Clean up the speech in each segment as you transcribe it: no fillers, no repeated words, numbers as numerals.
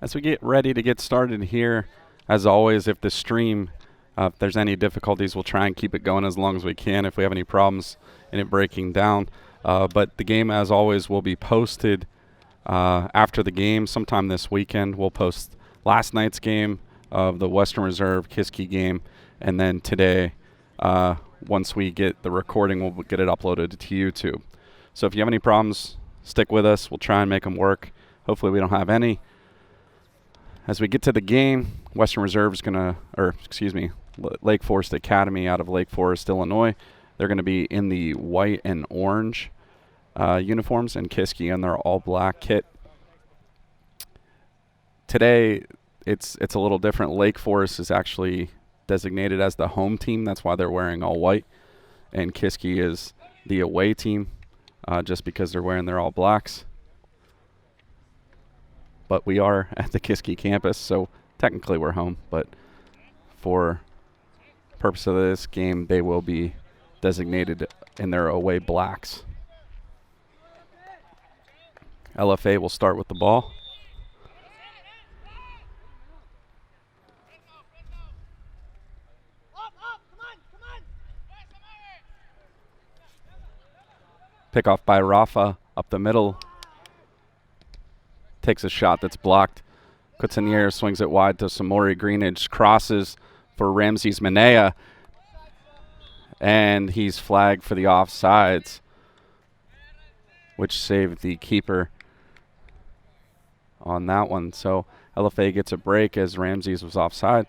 As we get ready to get started here, as always, if the stream, if there's any difficulties, we'll try and keep it going as long as we can if we have any problems in it breaking down. But the game, as always, will be posted after the game sometime this weekend. We'll post last night's game of the Western Reserve Kiski game, and then today, once we get the recording, we'll get it uploaded to YouTube. So if you have any problems, stick with us. We'll try and make them work. Hopefully we don't have any. As we get to the game, Western Reserve is Lake Forest Academy out of Lake Forest, Illinois. They're going to be in the white and orange uniforms, and Kiski in their all-black kit. Today, it's a little different. Lake Forest is actually designated as the home team. That's why they're wearing all white. And Kiski is the away team, just because they're wearing their all-blacks. But we are at the Kiski campus, so technically we're home. But for purpose of this game, they will be designated in their away blacks. LFA will start with the ball. Pick off by Rafa up the middle. Takes a shot that's blocked. Coutinier swings it wide to Samori Greenidge. Crosses for Ramses Manea. And he's flagged for the offsides, which saved the keeper on that one. So LFA gets a break as Ramses was offside.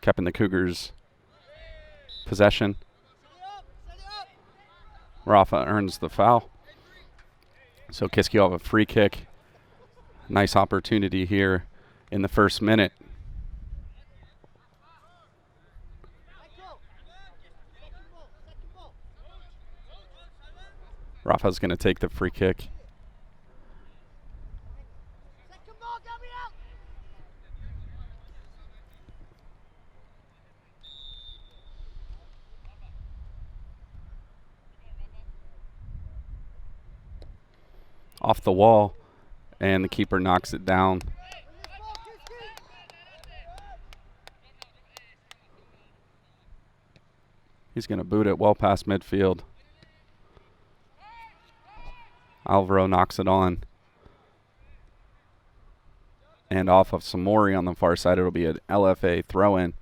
Kept in the Cougars' possession. Rafa earns the foul. So Kiski will have a free kick. Nice opportunity here in the first minute. Rafa's going to take the free kick. Off the wall, and the keeper knocks it down. He's going to boot it well past midfield. Alvaro knocks it on. And off of Samori on the far side, it'll be an LFA throw-in.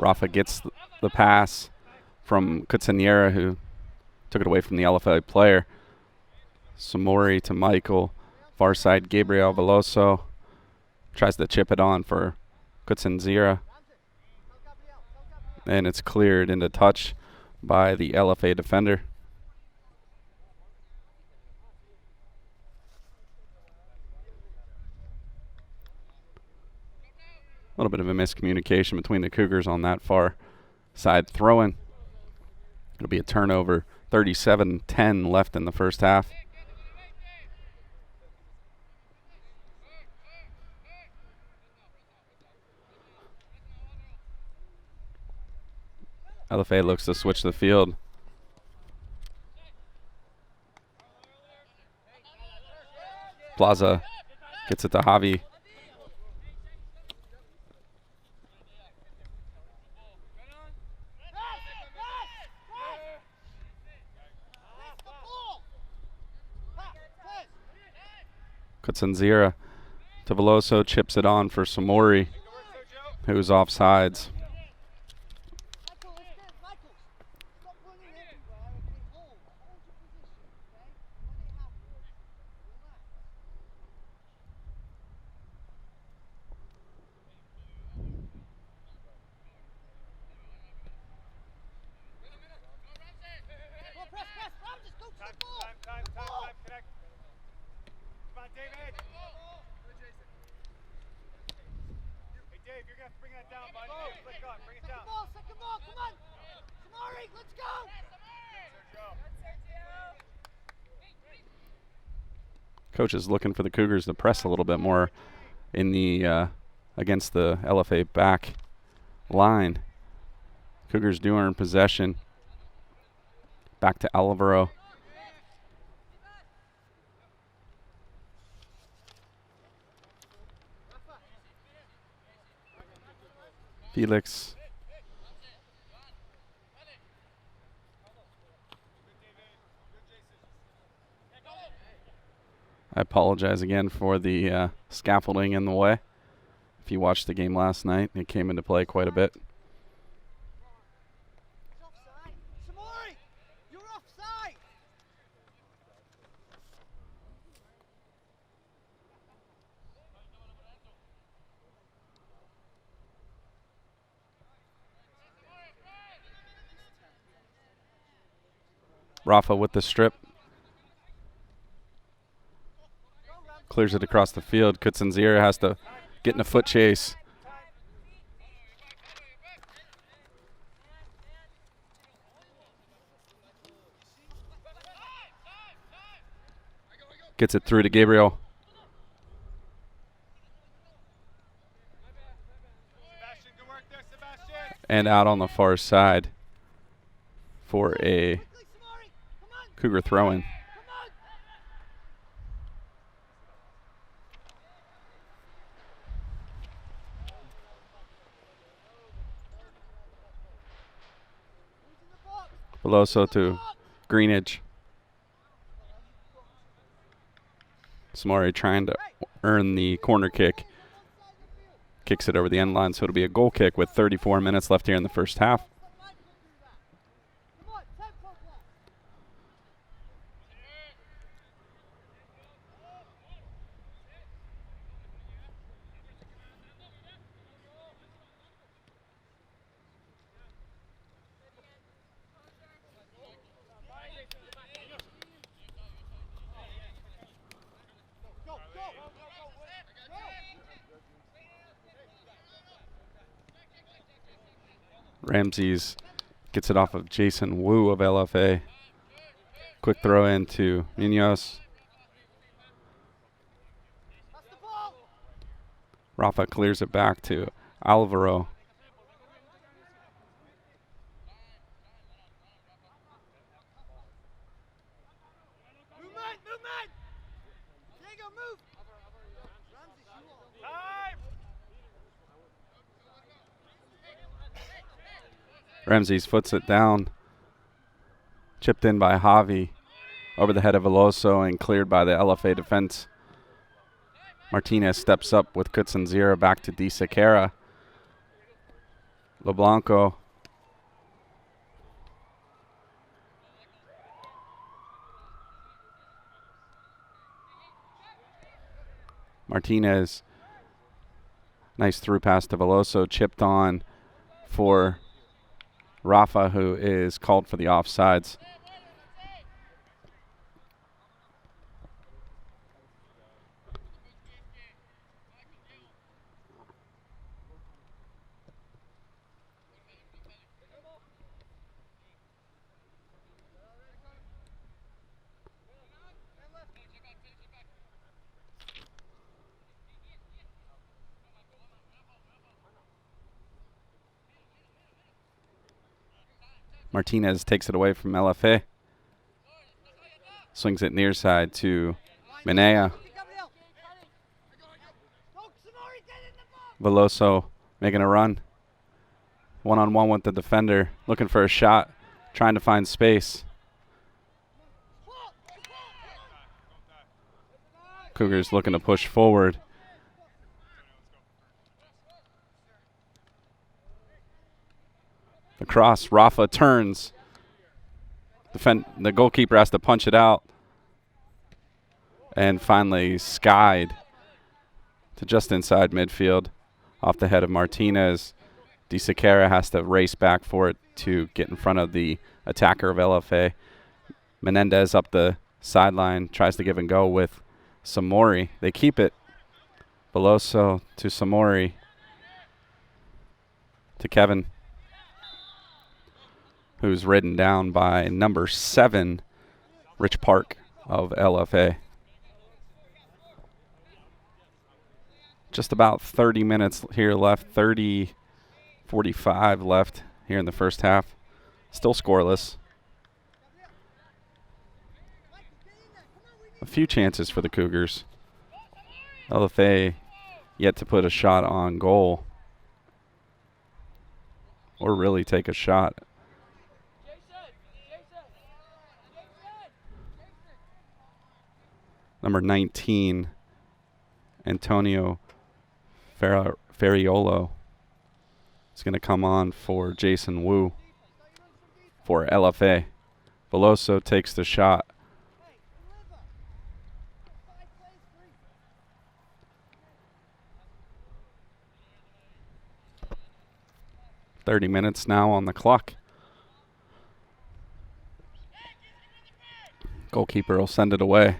Rafa gets the pass from Coutinier, who took it away from the LFA player. Samori to Michael. Far side, Gabriel Veloso tries to chip it on for Coutinier. And it's cleared into touch by the LFA defender. A little bit of a miscommunication between the Cougars on that far side throw-in. It'll be a turnover. 37-10 left in the first half. LFA looks to switch the field. Plaza gets it to Javi. Coutinier to Veloso, chips it on for Samori, who's offsides. Coach is looking for the Cougars to press a little bit more in the against the LFA back line. Cougars do earn possession. Back to Alvaro. Felix. I apologize again for the scaffolding in the way. If you watched the game last night, it came into play quite a bit. Rafa with the strip. Clears it across the field. Kutsinzira has to get in a foot chase. Gets it through to Gabriel. And out on the far side for a Cougar throw-in. Veloso to Greenidge. Samori trying to earn the corner kick. Kicks it over the end line, so it'll be a goal kick with 34 minutes left here in the first half. Ramses gets it off of Jason Wu of LFA. Quick throw in to Munoz. Rafa clears it back to Alvaro. Ramses foots it down. Chipped in by Javi over the head of Veloso and cleared by the LFA defense. Martinez steps up with Kutsinzira back to Di Sequeira. LeBlanco. Martinez. Nice through pass to Veloso. Chipped on for Rafa, who is called for the offsides. Martinez takes it away from LFA. Swings it near side to Minea. Veloso making a run. One-on-one with the defender. Looking for a shot. Trying to find space. Cougars looking to push forward. The cross, Rafa turns. The goalkeeper has to punch it out. And finally skied to just inside midfield off the head of Martinez. Di Sequeira has to race back for it to get in front of the attacker of LFA. Menendez up the sideline, tries to give and go with Samori. They keep it. Veloso to Samori. to Kevin, who's ridden down by number 7, Rich Park of LFA. Just about 30 minutes here left, 45 left here in the first half. Still scoreless. A few chances for the Cougars. LFA yet to put a shot on goal or really take a shot. Number 19, Antonio Ferriolo is going to come on for Jason Wu for LFA. Veloso takes the shot. "30 minutes now on the clock." Goalkeeper will send it away.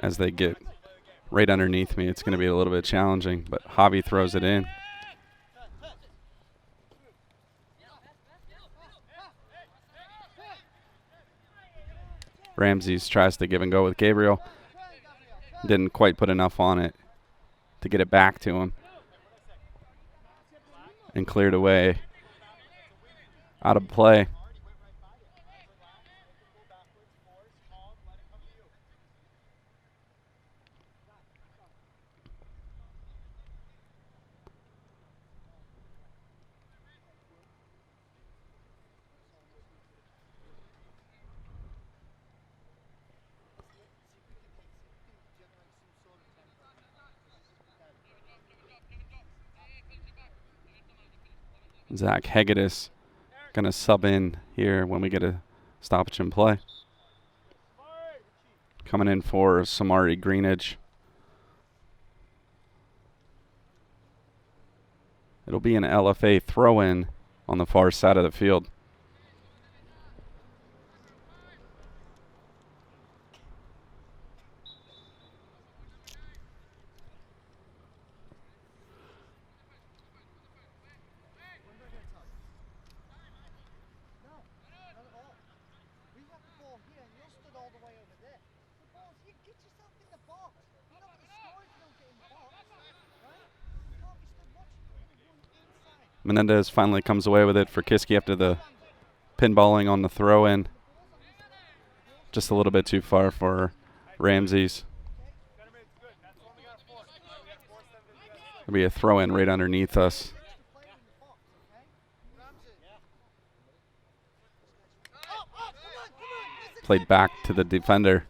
As they get right underneath me, it's going to be a little bit challenging, but Javi throws it in. Ramses tries to give and go with Gabriel. Didn't quite put enough on it to get it back to him. And cleared away. Out of play. Zach Hegedus going to sub in here when we get a stoppage in play. Coming in for Samari Greenidge. It'll be an LFA throw-in on the far side of the field. Menendez finally comes away with it for Kiski after the pinballing on the throw-in. Just a little bit too far for Ramses. It'll be a throw-in right underneath us. Played back to the defender.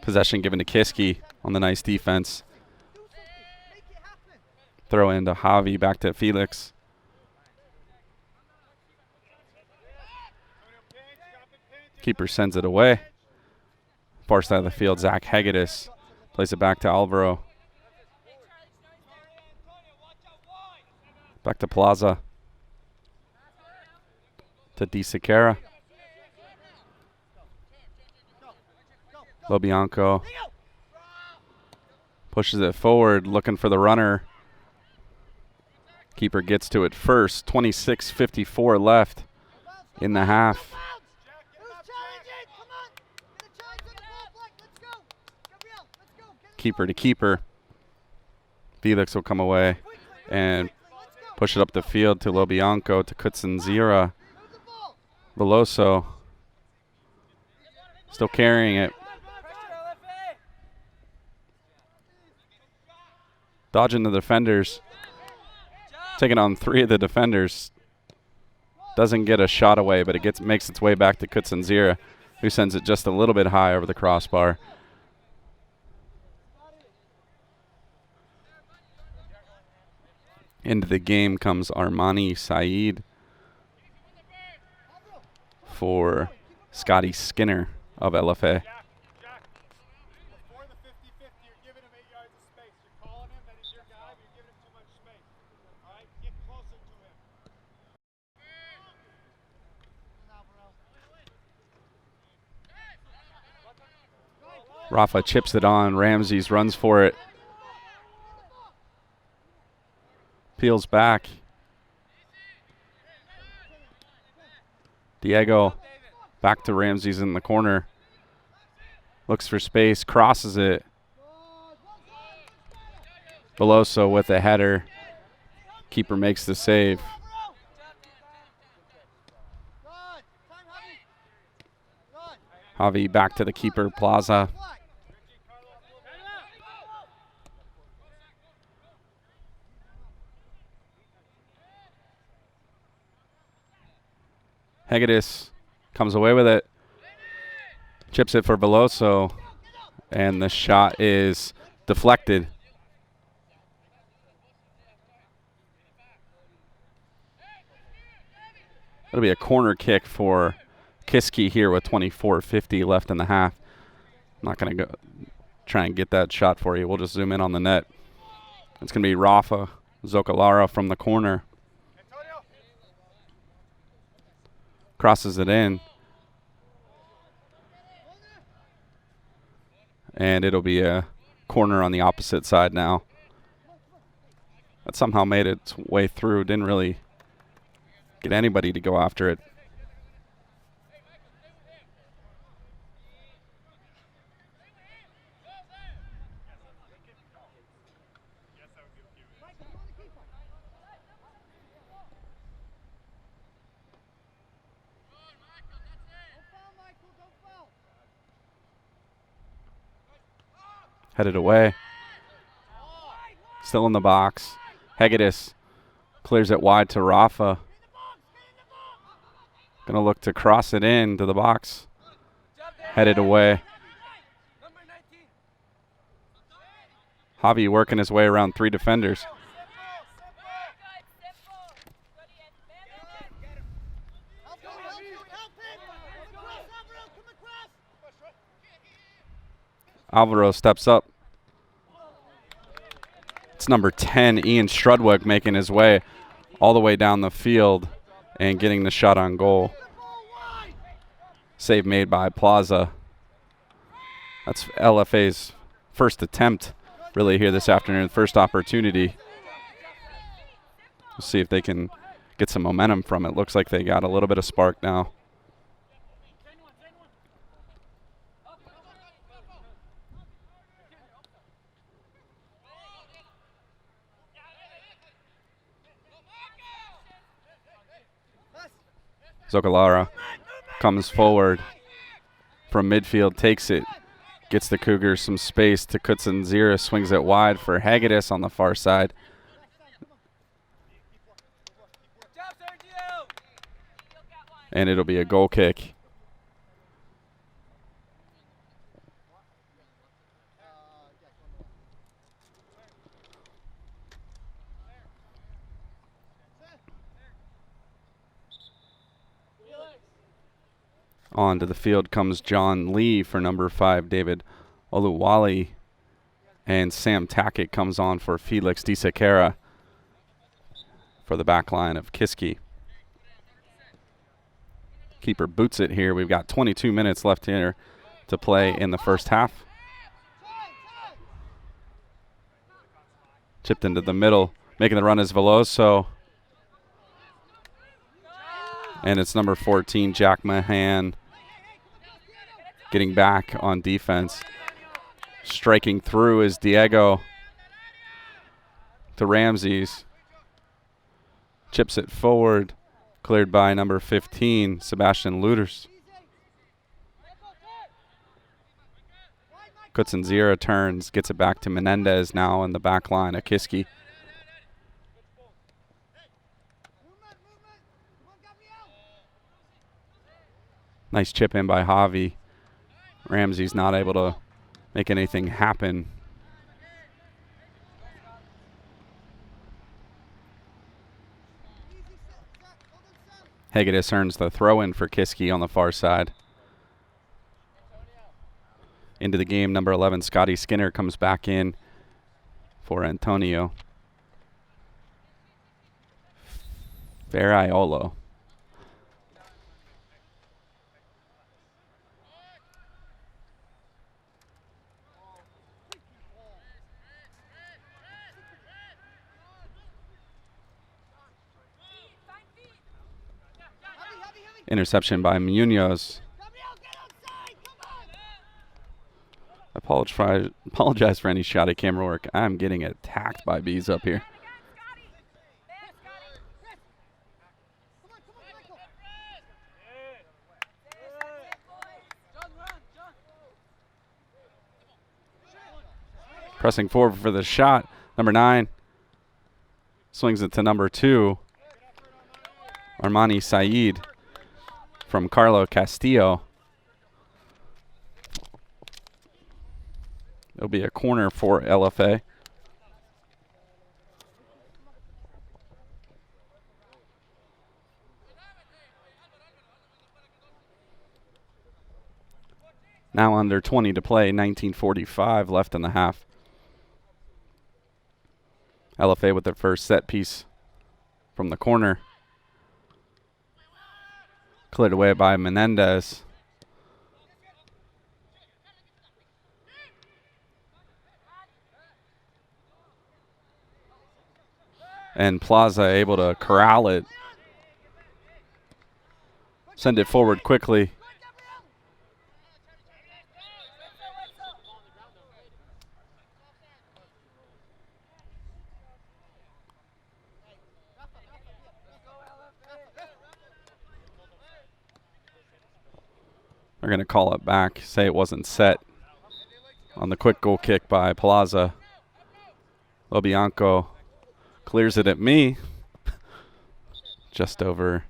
Possession given to Kiski on the nice defense. Throw into Javi, back to Felix. Keeper sends it away. Far side of the field, Zach Hegedus plays it back to Alvaro. Back to Plaza. To Di Siqueira. Lobianco pushes it forward, looking for the runner. Keeper gets to it first. 26:54 left in the half. Keeper to keeper. Felix will come away and push it up the field to Lobianco, to Kutsinzira. Veloso still carrying it. Dodging the defenders. Taking on 3 of the defenders. Doesn't get a shot away, but it makes its way back to Kutsinzira, who sends it just a little bit high over the crossbar. Into the game comes Armani Saeed for Scotty Skinner of LFA. You're giving him 8 yards of space. You're calling him that he's your guy, but you're giving him too much space. All right, get closer to him. Rafa chips it on. Ramses runs for it. Peels back. Diego back to Ramses in the corner. Looks for space, crosses it. Veloso with a header. Keeper makes the save. Javi back to the keeper, Plaza. Hegedus comes away with it. Chips it for Veloso. And the shot is deflected. It'll be a corner kick for Kiski here with 24:50 left in the half. I'm not going to go try and get that shot for you. We'll just zoom in on the net. It's going to be Rafa Zocalara from the corner. Crosses it in. And it'll be a corner on the opposite side now. That somehow made its way through. Didn't really get anybody to go after it. Headed away. Still in the box. Hegedus clears it wide to Rafa. Gonna look to cross it in to the box. Headed away. Javi working his way around 3 defenders. Alvaro steps up. It's number 10, Ian Strudwick, making his way all the way down the field and getting the shot on goal. Save made by Plaza. That's LFA's first attempt really here this afternoon, first opportunity. We'll see if they can get some momentum from it. Looks like they got a little bit of spark now. Zocalara comes forward from midfield, takes it, gets the Cougars some space to Kutsanzira, swings it wide for Hegedus on the far side. And it'll be a goal kick. Onto the field comes John Lee for number 5, David Oluwale. And Sam Tackett comes on for Felix Disekera for the back line of Kiski. Keeper boots it here. We've got 22 minutes left here to play in the first half. Chipped into the middle. Making the run is Veloso. And it's number 14, Jack Mahan, getting back on defense. Striking through is Diego to Ramses. Chips it forward. Cleared by number 15, Sebastian Luters. Kutsanzira turns, gets it back to Menendez now in the back line of Kiski. Nice chip in by Javi. Ramsey's not able to make anything happen. Hegedus earns the throw in for Kiski on the far side. into the game. Number 11, Scotty Skinner, comes back in for Antonio Ferraiolo. Interception by Munoz. Apologize for any shoddy camera work. I'm getting attacked by bees up here. Pressing forward for the shot. Number 9 swings it to number 2, Armani Saeed from Carlo Castillo. It'll be a corner for LFA. Now under 20 to play, 19:45 left in the half. LFA with their first set piece from the corner. Cleared away by Menendez. And Plaza able to corral it. Send it forward quickly. They're going to call it back, say it wasn't set on the quick goal kick by Plaza. Lobianco clears it at me, just over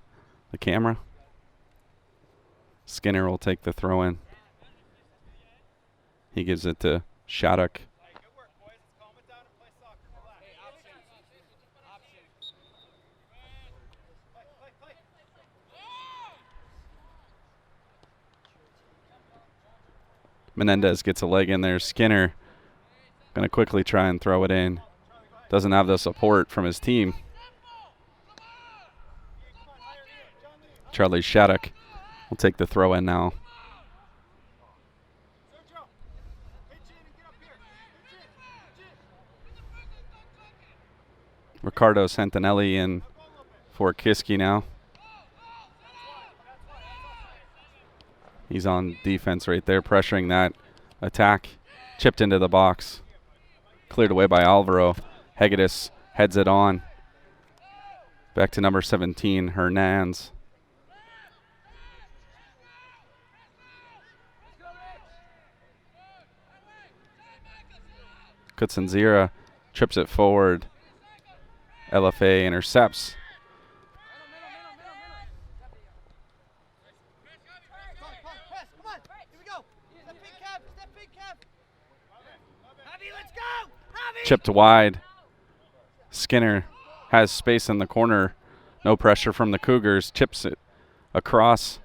the camera. Skinner will take the throw in. He gives it to Shattuck. Menendez gets a leg in there. Skinner going to quickly try and throw it in. Doesn't have the support from his team. Charlie Shattuck will take the throw in now. Ricardo Santinelli in for Kiski now. He's on defense right there, pressuring that attack. Chipped into the box. Cleared away by Alvaro. Hegedus heads it on. Back to number 17, Hernandez. Kutsanzira trips it forward. LFA intercepts. Chipped wide. Skinner has space in the corner. No pressure from the Cougars. Chips it across.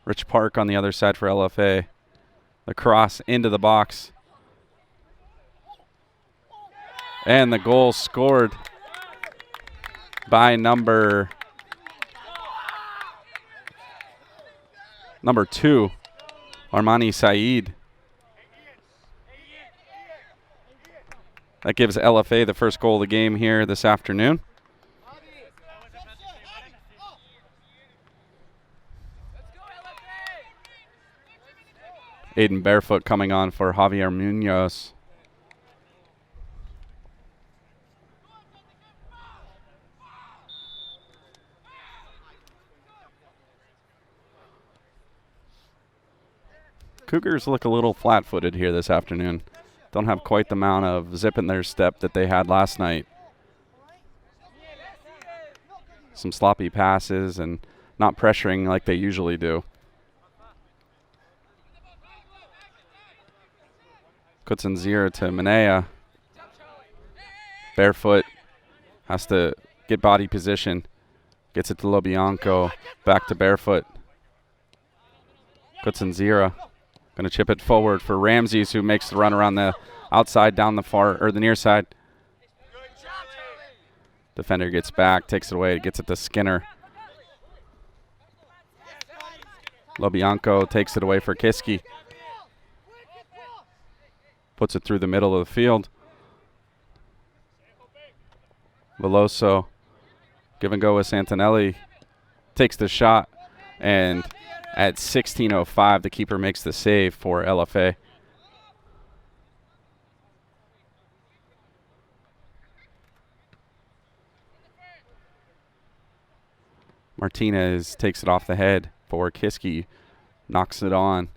Rich Park on the other side for LFA. The cross into the box. And the goal scored by number 2, Armani Saeed. That gives LFA the first goal of the game here this afternoon. Aiden Barefoot coming on for Javier Munoz. Cougars look a little flat-footed here this afternoon. Don't have quite the amount of zip in their step that they had last night. Some sloppy passes and not pressuring like they usually do. Kutsanzira to Manea. Barefoot has to get body position. Gets it to Lobianco. Back to Barefoot. Kutsinzira going to chip it forward for Ramses, who makes the run around the outside down the far or the near side. Defender gets back, takes it away, gets it to Skinner. Lobianco takes it away for Kiski. Puts it through the middle of the field. Veloso, give and go with Santinelli, takes the shot, and at 16:05, the keeper makes the save for LFA. Martinez takes it off the head for Kiski, knocks it on.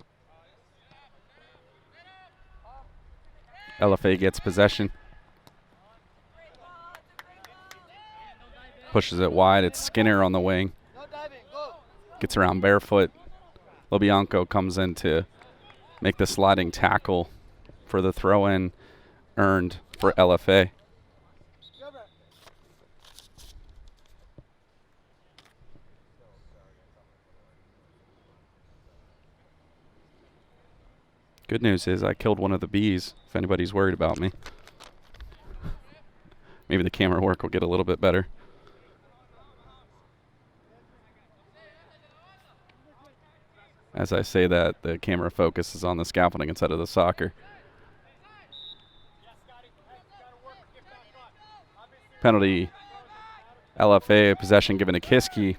LFA gets possession. Pushes it wide. It's Skinner on the wing. Gets around barefoot. Lobianco comes in to make the sliding tackle for the throw-in earned for LFA. Good news is I killed one of the bees, if anybody's worried about me. Maybe the camera work will get a little bit better. As I say that, the camera focus is on the scaffolding instead of the soccer. Penalty, LFA, possession given to Kiski.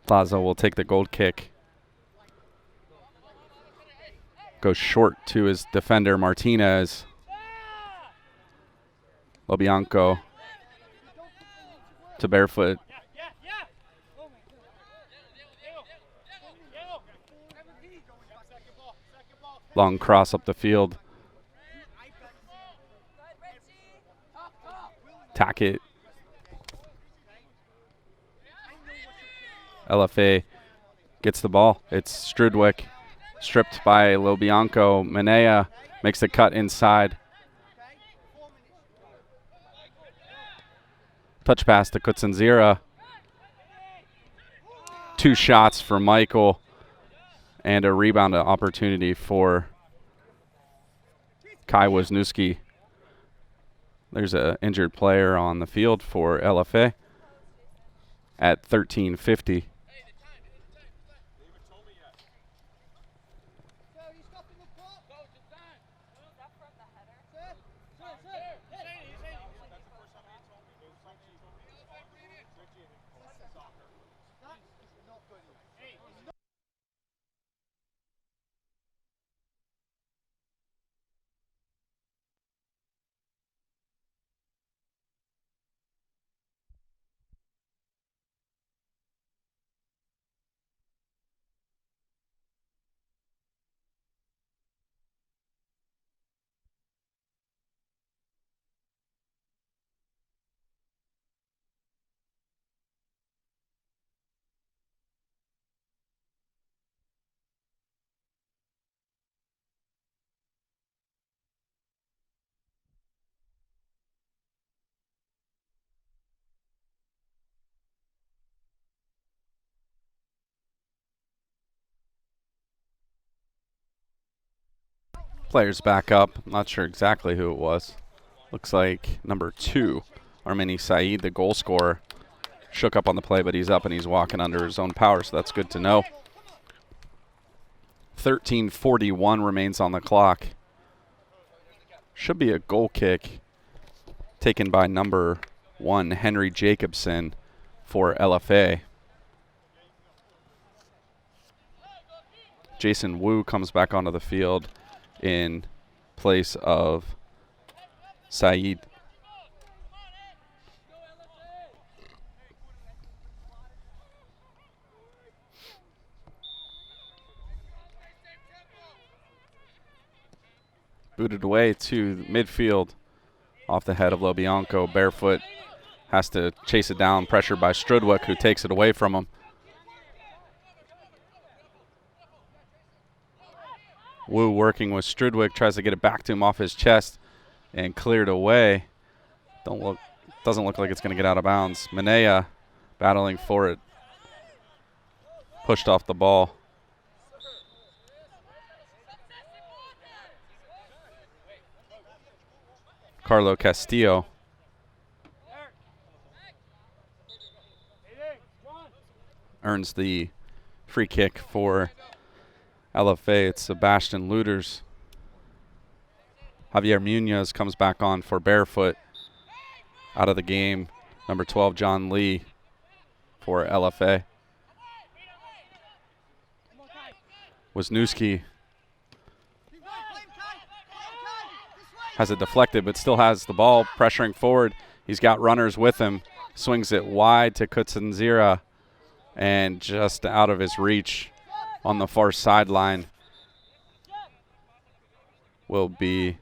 Plaza will take the gold kick. Goes short to his defender, Martinez. Lobianco to barefoot. Long cross up the field. Tackett. LFA gets the ball. It's Strudwick, stripped by Lobianco. Manea makes the cut inside. Touch pass to Kutsinzira. 2 shots for Michael and a rebound opportunity for Kai Wisniewski. There's an injured player on the field for LFA at 13:50. Players back up. Not sure exactly who it was. Looks like number 2, Armeni Saeed, the goal scorer, shook up on the play, but he's up and he's walking under his own power, so that's good to know. 13:41 remains on the clock. Should be a goal kick taken by number 1, Henry Jacobson, for LFA. Jason Wu comes back onto the field in place of Saeed. Booted away to midfield off the head of Lobianco. Barefoot has to chase it down, pressured by Strudwick, who takes it away from him. Wu working with Strudwick, tries to get it back to him off his chest and cleared away. Doesn't look like it's going to get out of bounds. Manea battling for it pushed off the ball. Carlo Castillo earns the free kick for LFA. It's Sebastian Luters. Javier Munoz comes back on for Barefoot. Out of the game, number 12, John Lee for LFA. Wisniewski has it deflected, but still has the ball, pressuring forward. He's got runners with him. Swings it wide to Kutsinzira, and just out of his reach on the far sideline will be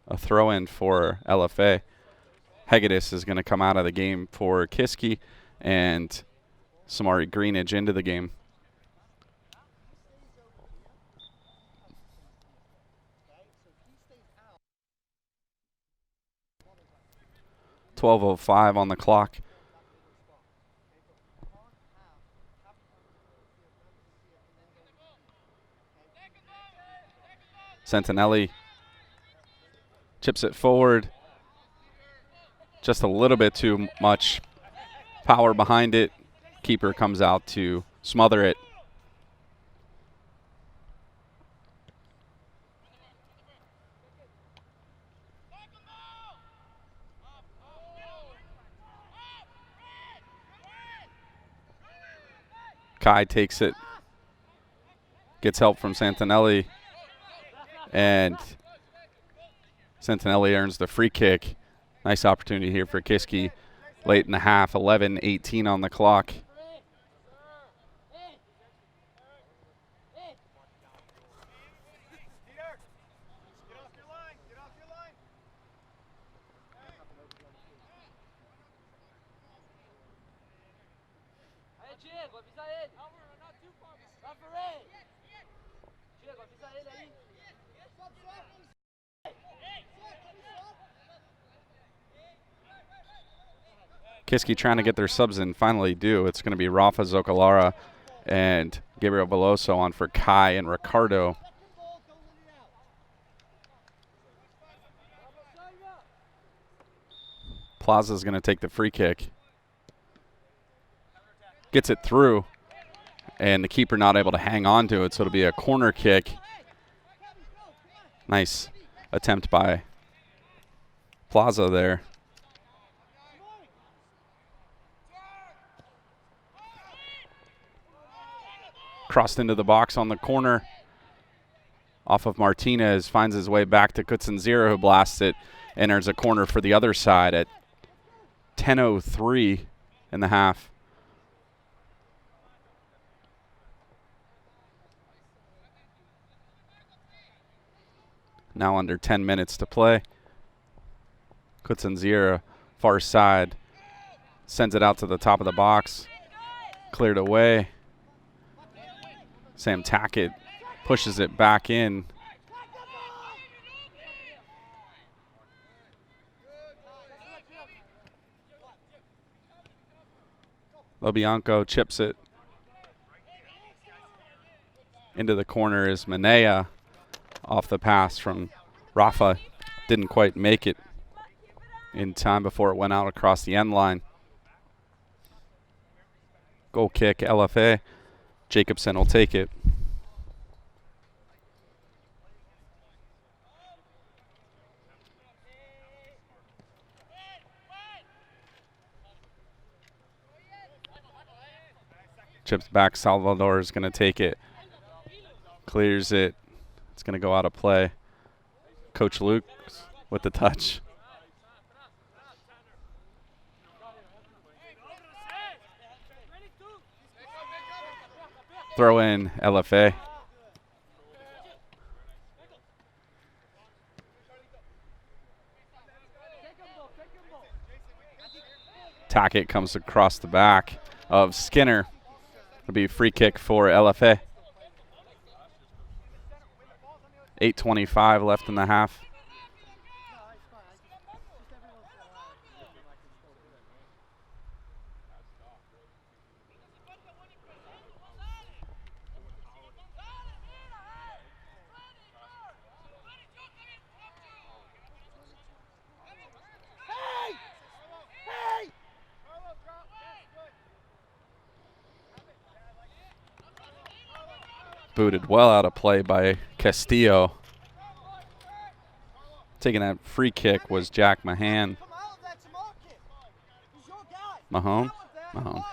a throw-in for LFA. Hegedus is going to come out of the game for Kiski, and Samari Greenidge into the game. .12:05 on the clock. Santinelli chips it forward. Just a little bit too much power behind it. Keeper comes out to smother it. Kai takes it, gets help from Santinelli, and Santinelli earns the free kick. Nice opportunity here for Kiski late in the half, 11:18 on the clock. Kiski trying to get their subs in, finally do. It's going to be Rafa Zocalara and Gabriel Veloso on for Kai and Ricardo. Plaza's going to take the free kick. Gets it through, and the keeper not able to hang on to it, so it'll be a corner kick. Nice attempt by Plaza there. Crossed into the box on the corner. Off of Martinez, finds his way back to Kutsinzira, who blasts it, enters a corner for the other side at 10:03 in the half. Now under 10 minutes to play. Kutsinzira, far side, sends it out to the top of the box. Cleared away. Sam Tackett pushes it back in. Lobianco chips it into the corner is Manea off the pass from Rafa. Didn't quite make it in time before it went out across the end line. Goal kick, LFA. Jacobson will take it. Chips back, Salvador is going to take it. Clears it. It's going to go out of play. Coach Luke with the touch. Throw in LFA. Tackett comes across the back of Skinner. It'll be a free kick for LFA. 8:25 left in the half. Booted well out of play by Castillo. Taking that free kick was Jack Mahan. Mahone? Mahone.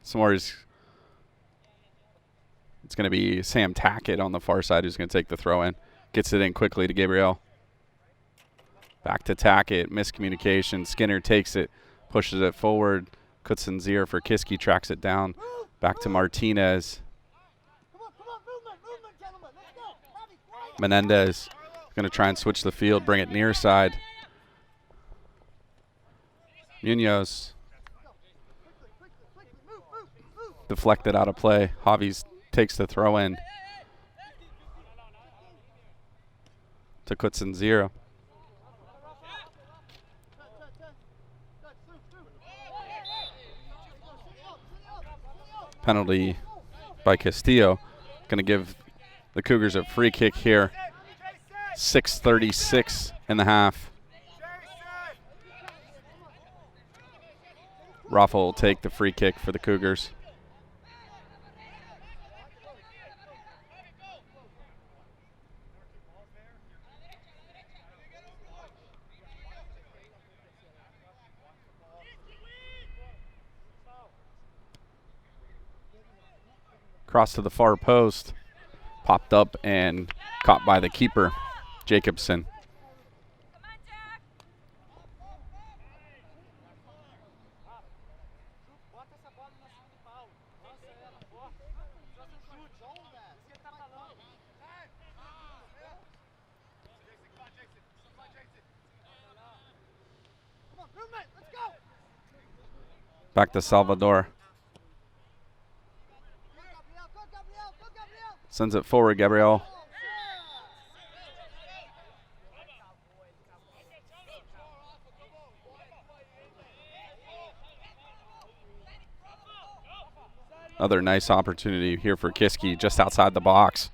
S'mores. It's going to be Sam Tackett on the far side who's going to take the throw in. Gets it in quickly to Gabriel. Back to Tackett. Miscommunication. Skinner takes it, pushes it forward. Kutsinzier for Kiski, tracks it down. Back to Martinez. Menendez going to try and switch the field, bring it near side. Munoz. Deflected out of play. Javi's takes the throw in to Kutsinzier. Penalty by Castillo. Going to give the Cougars a free kick here. 6:36 in the half. Rafa will take the free kick for the Cougars. Cross to the far post. Popped up and caught by the keeper, Jacobson. Back to Salvador. Sends it forward, Gabriel. Another nice opportunity here for Kiski just outside the box.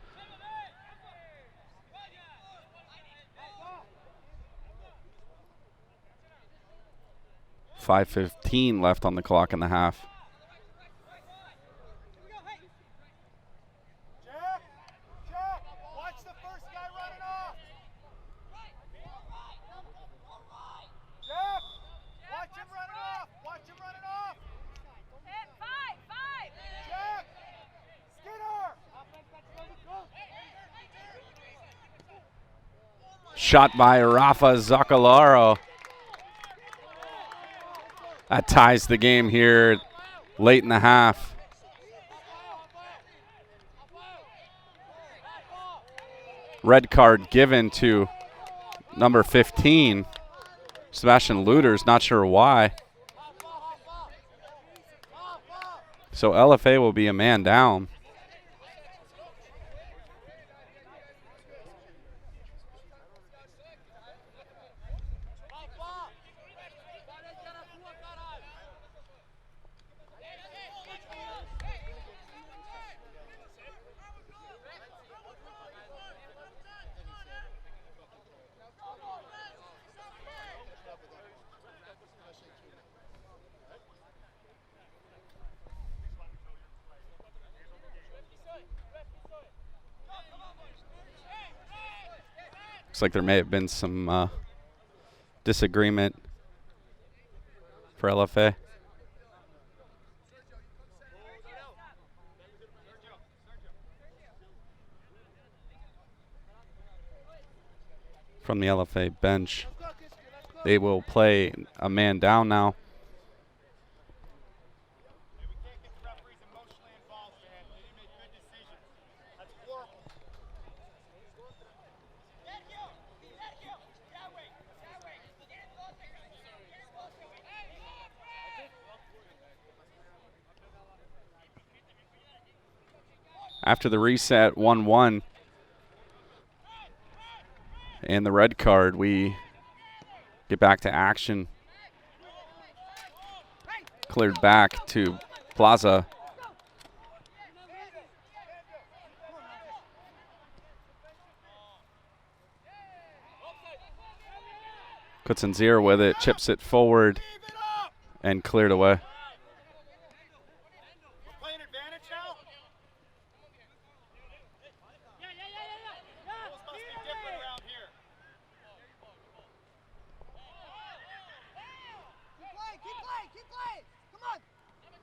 .5:15 left on the clock in the half. Shot by Rafa Zacalaro. That ties the game here late in the half. Red card given to number 15, Sebastian Luters, not sure why. So LFA will be a man down. Looks like there may have been some disagreement for LFA. From the LFA bench, they will play a man down now. After the reset, 1-1. And the red card, we get back to action. Cleared back to Plaza. Kutsinzir with it, chips it forward, and cleared away. Playing advantage now? Rules must be different around here. Keep playing. Come on.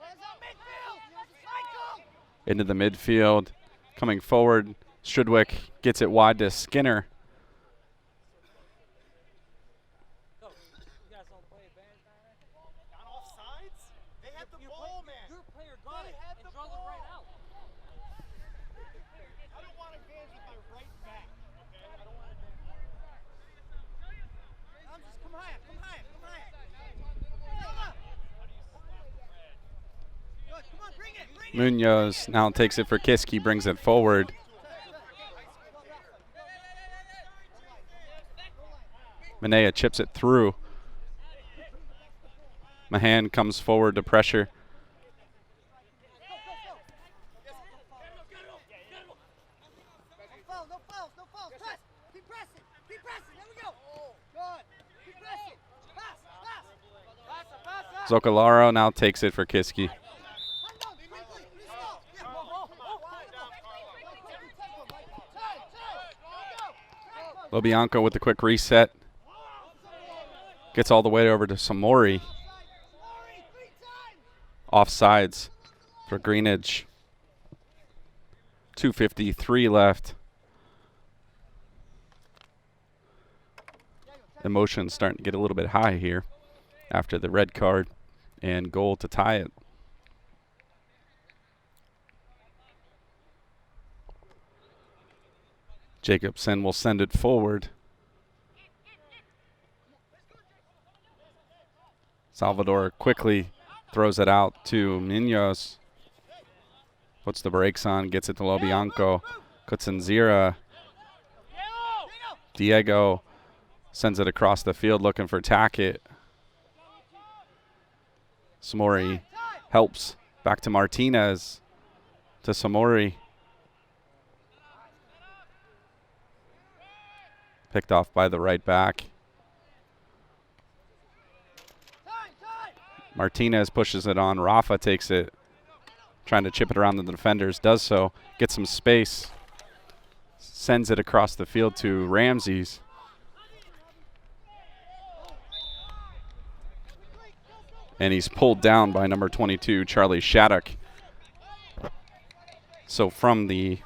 Hands up midfield. Cycle. Into the midfield, coming forward. Strudwick gets it wide to Skinner. Not offsides? They had the ball, man. Your player got it and draw them right out. I don't want advantage with my right back. Okay? I don't want advantage. Just come higher. Good. Come on, bring it. Munoz now takes it for Kiski, brings it forward. Manea chips it through. Mahan comes forward to pressure. No fouls. Press. Keep pressing. There we go. Good. Keep pressing. Pass. Zoccolaro now takes it for Kiski. Lobianco with the quick reset. Gets all the way over to Samori. Offsides for Greenidge. 2:53 left. Emotions starting to get a little bit high here after the red card and goal to tie it. Jacobson will send it forward. Salvador quickly throws it out to Munoz. Puts the brakes on, gets it to Lobianco. Kutsinzira. Diego sends it across the field looking for Tackett. Samori helps. Back to Martinez. To Samori. Picked off by the right back. Martinez pushes it on. Rafa takes it. Trying to chip it around the defenders. Does so. Gets some space. Sends it across the field to Ramses. And he's pulled down by number 22, Charlie Shattuck. So from the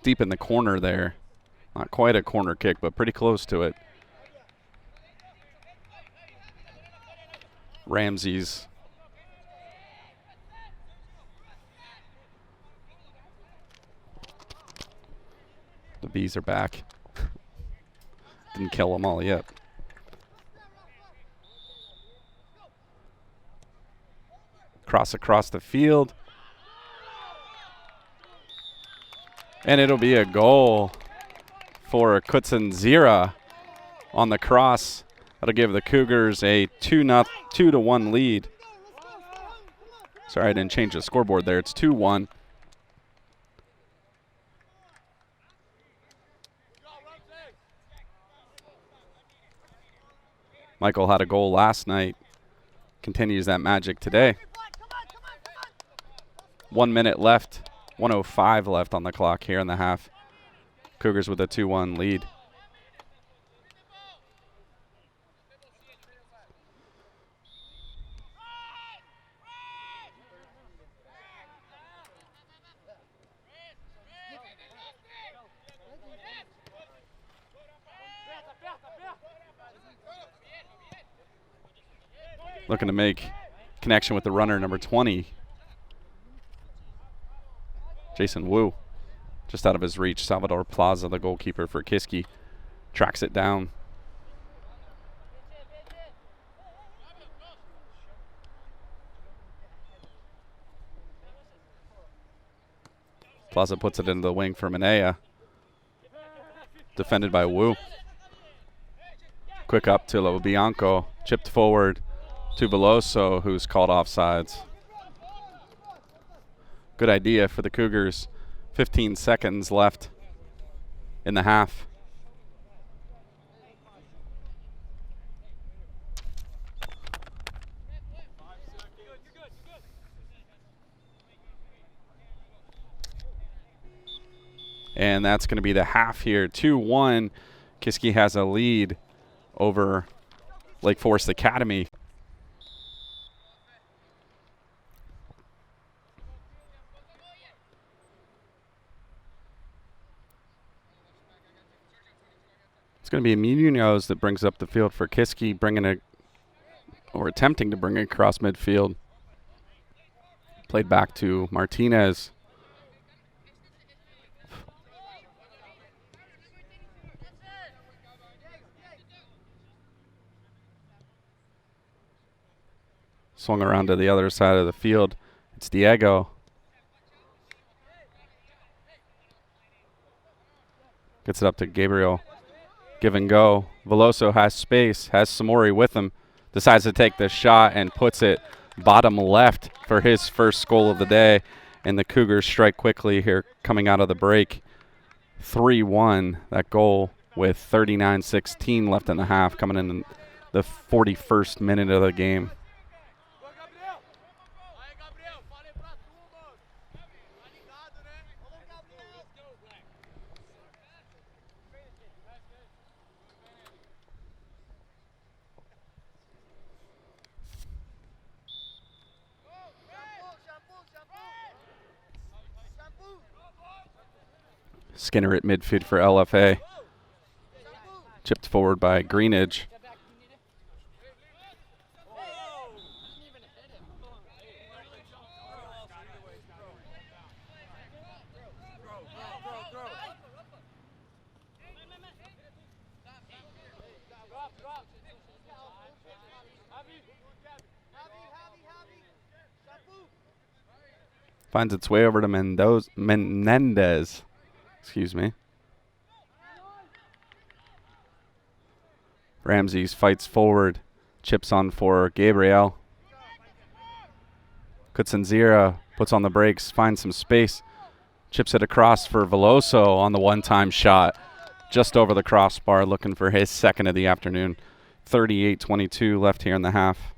deep in the corner there, not quite a corner kick, but pretty close to it. Ramses. The bees are back. Didn't kill them all yet. Cross across the field. And it'll be a goal for Kutsinzira on the cross. That'll give the Cougars a 2-1 lead. Sorry, I didn't change the scoreboard there. It's 2-1. Michael had a goal last night. Continues that magic today. 1 minute left. 1:05 left on the clock here in the half. Cougars with a 2-1 lead. Looking to make connection with the runner, number 20. Jason Wu, just out of his reach. Salvador Plaza, the goalkeeper for Kiski, tracks it down. Plaza puts it into the wing for Manea. Defended by Wu. Quick up to Lobianco, chipped forward to Veloso, who's called offsides. Good idea for the Cougars. 15 seconds left in the half. And that's going to be the half here. 2-1. Kiski has a lead over Lake Forest Academy. It's going to be Munoz that brings up the field for Kiski, attempting to bring it across midfield. Played back to Martinez. Swung around to the other side of the field. It's Diego. Gets it up to Gabriel. Give and go. Veloso has space, has Samori with him. Decides to take the shot and puts it bottom left for his first goal of the day. And the Cougars strike quickly here coming out of the break. 3-1, that goal with 39-16 left in the half, coming in the 41st minute of the game. Skinner at midfield for LFA. Chipped forward by Greenidge. Finds its way over to Menendez. Excuse me. Ramses fights forward. Chips on for Gabriel. Kutsanzira puts on the brakes, finds some space. Chips it across for Veloso on the one-time shot. Just over the crossbar, looking for his second of the afternoon. 38-22 left here in the half.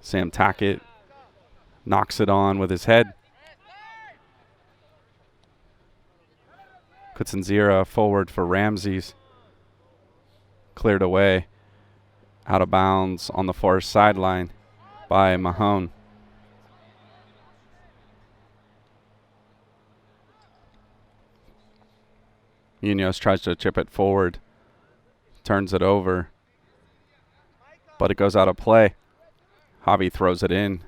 Sam Tackett knocks it on with his head. Kutsanzira forward for Ramses. Cleared away. Out of bounds on the far sideline by Mahone. Munoz tries to chip it forward. Turns it over. But it goes out of play. Javi throws it in.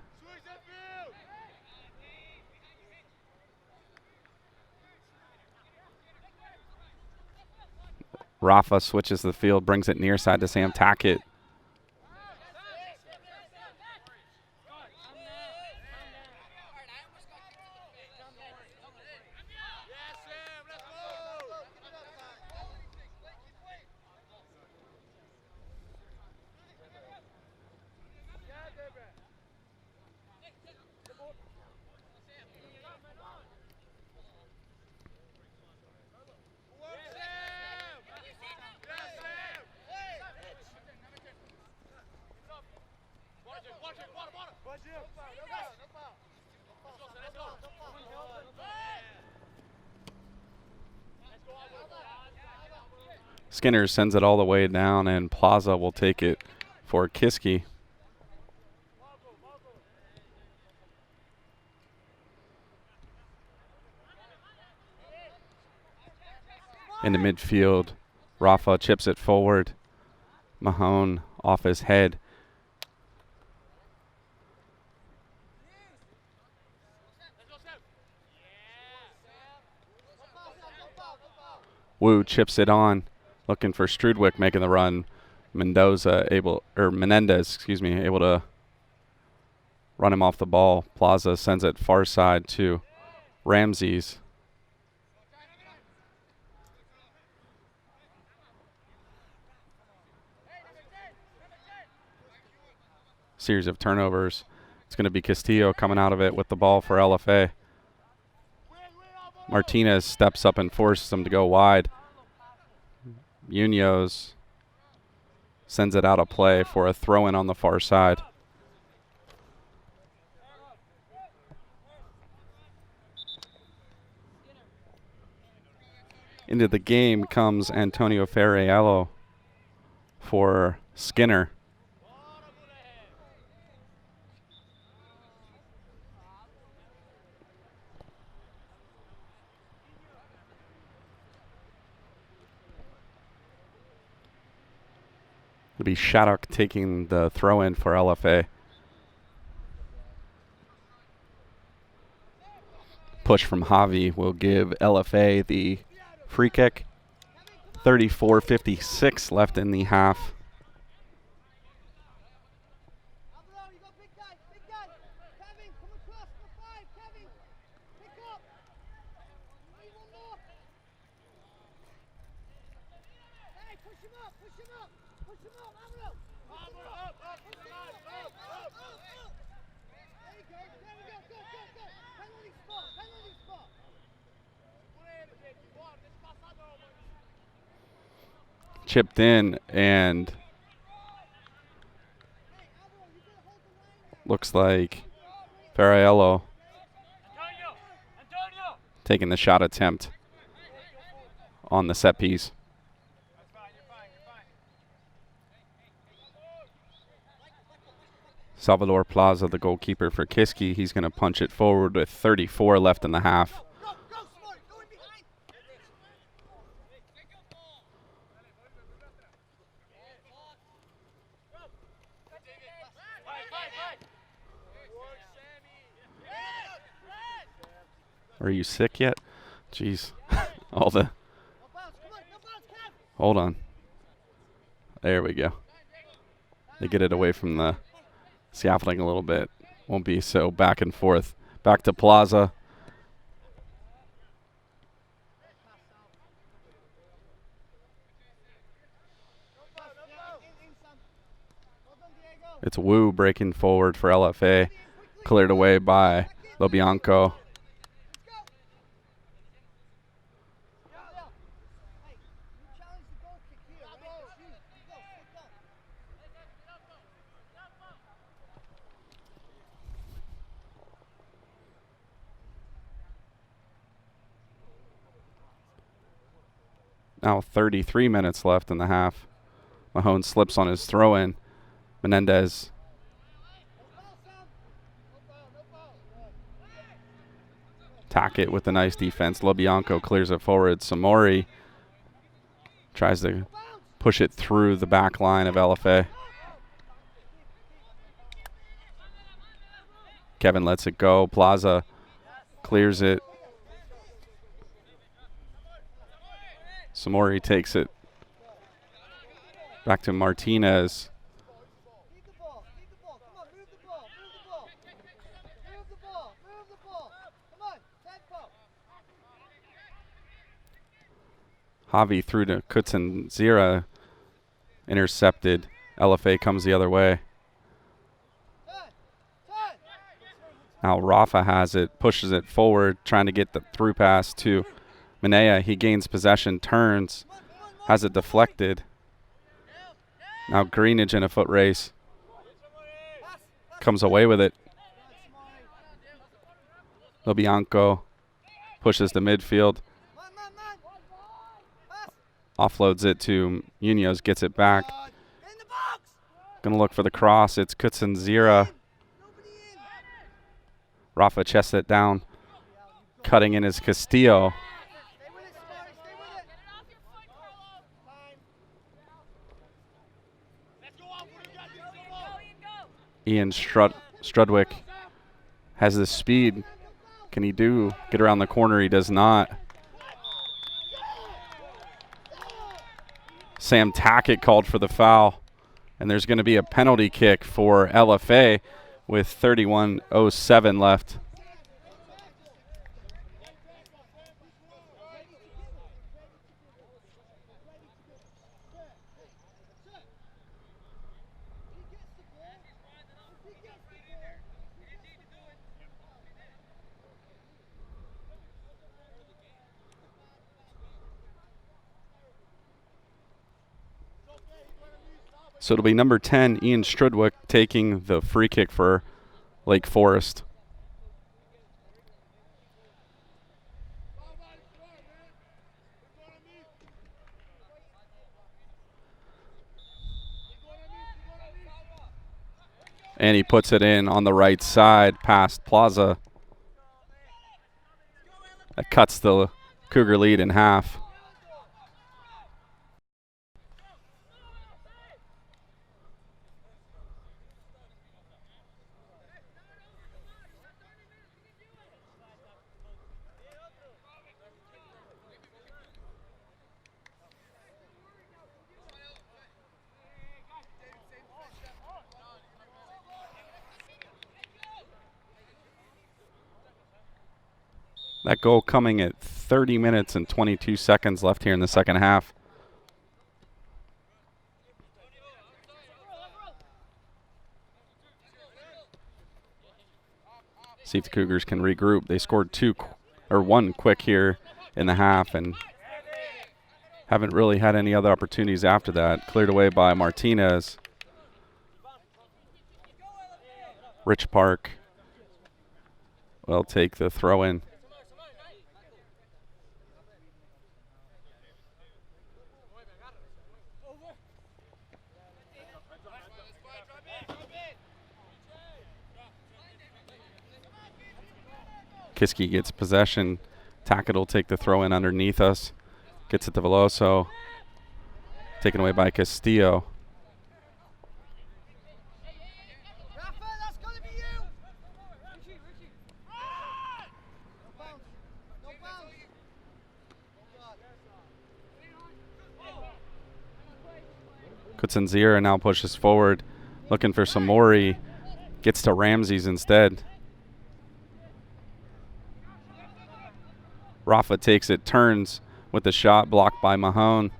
Rafa switches the field, brings it near side to Sam Tackett. Skinner sends it all the way down, and Plaza will take it for Kiski. In the midfield, Rafa chips it forward. Mahone off his head. Wu chips it on, looking for Strudwick making the run. Menendez, able to run him off the ball. Plaza sends it far side to Ramses. Series of turnovers. It's going to be Castillo coming out of it with the ball for LFA. Martinez steps up and forces him to go wide. Munoz sends it out of play for a throw-in on the far side. Into the game comes Antonio Ferraiello for Skinner. It'll be Shattuck taking the throw-in for LFA. Push from Javi will give LFA the free kick. 34:56 left in the half. You got big guy, big guy. Kevin, come across for 5, Kevin. Pick up. Need one more. Hey, push him up, push him up. Push him up, Amro. Push him up. Push him up. There you go, there we go, go, go, go. Penalty spot, penalty spot. Chipped in and looks like Ferraiello taking the shot attempt on the set piece. Salvador Plaza, the goalkeeper for Kiski, he's going to punch it forward with 34 left in the half. Are you sick yet? Jeez. All the... Hold on. There we go. They get it away from the scaffolding a little bit. Won't be so back and forth. Back to Plaza. It's Wu breaking forward for LFA. Cleared away by Lobianco. Now 33 minutes left in the half. Mahone slips on his throw-in. Menendez tack it with a nice defense. Lobianco clears it forward. Samori tries to push it through the back line of LFA. Kevin lets it go. Plaza clears it. Samori takes it back to Martinez. Javi through to Kutsin-Zira. Intercepted. LFA comes the other way. Now Rafa has it, pushes it forward, trying to get the through pass to Minea. He gains possession, turns, has it deflected. Now Greenidge in a foot race. Comes away with it. Lobianco pushes the midfield. Offloads it to Munoz, gets it back. Gonna look for the cross. It's Kutsin-Zira. Rafa chests it down. Cutting in is Castillo. Ian Strudwick has the speed. Can he get around the corner? He does not. Sam Tackett called for the foul, and there's going to be a penalty kick for LFA with 31:07 left. So it'll be number 10, Ian Strudwick, taking the free kick for Lake Forest. And he puts it in on the right side past Plaza. That cuts the Cougar lead in half. That goal coming at 30 minutes and 22 seconds left here in the second half. See if the Cougars can regroup. They scored one quick here in the half and haven't really had any other opportunities after that. Cleared away by Martinez. Rich Park will take the throw in. Kiski gets possession. Tackett will take the throw in underneath us. Gets it to Veloso. Taken away by Castillo. Rafa, that's gonna be you. Richie. No bounce. Kutsanzira now pushes forward, looking for Samori. Gets to Ramses instead. Rafa takes it, turns with the shot, blocked by Mahone.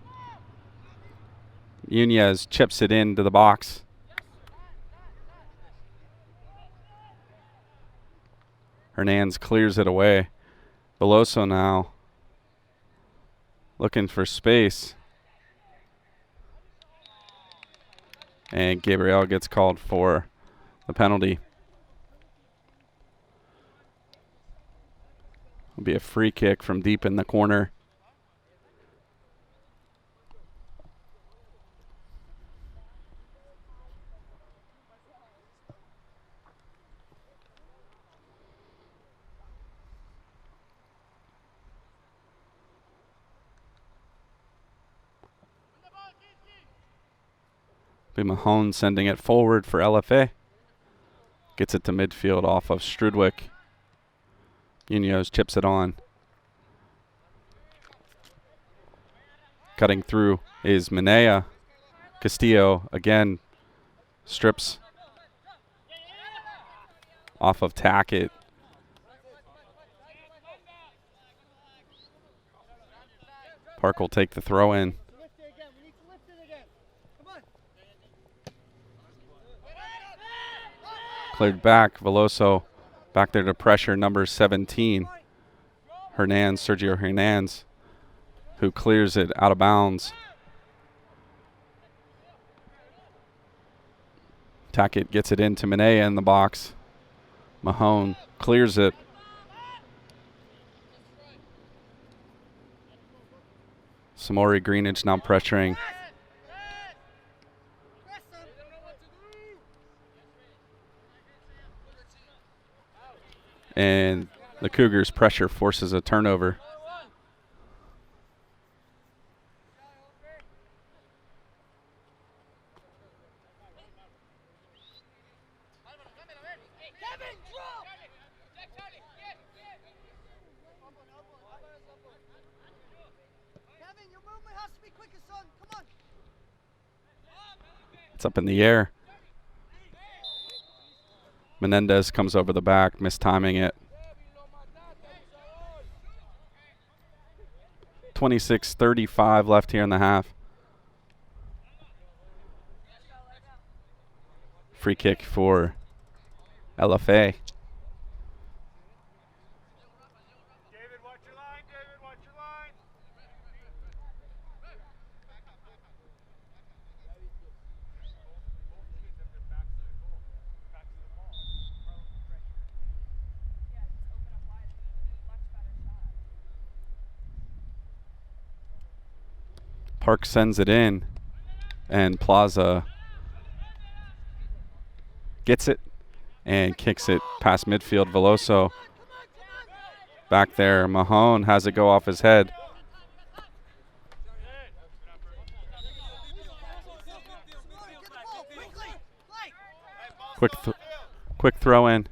Nunez chips it into the box. Hernandez clears it away. Veloso now looking for space. And Gabriel gets called for the penalty. It'll be a free kick from deep in the corner. Be Mahone sending it forward for LFA. Gets it to midfield off of Strudwick. Munoz chips it on. Cutting through is Minea. Castillo again strips off of Tackett. Park will take the throw in. Lift it again. We need to lift it again. Come on. Cleared back. Veloso back there to pressure number 17. Sergio Hernandez, who clears it out of bounds. Tackett gets it into Minea in the box. Mahone clears it. Samori Greenidge now pressuring. And the Cougars' pressure forces a turnover. Kevin, drop. Kevin, your movement has to be quicker, son. Come on. It's up in the air. Menendez comes over the back, mistiming it. 26:35 left here in the half. Free kick for LFA. David, watch your line. David, watch your line. Park sends it in, and Plaza gets it and kicks it past midfield. Veloso back there. Mahone has it go off his head. Quick throw in.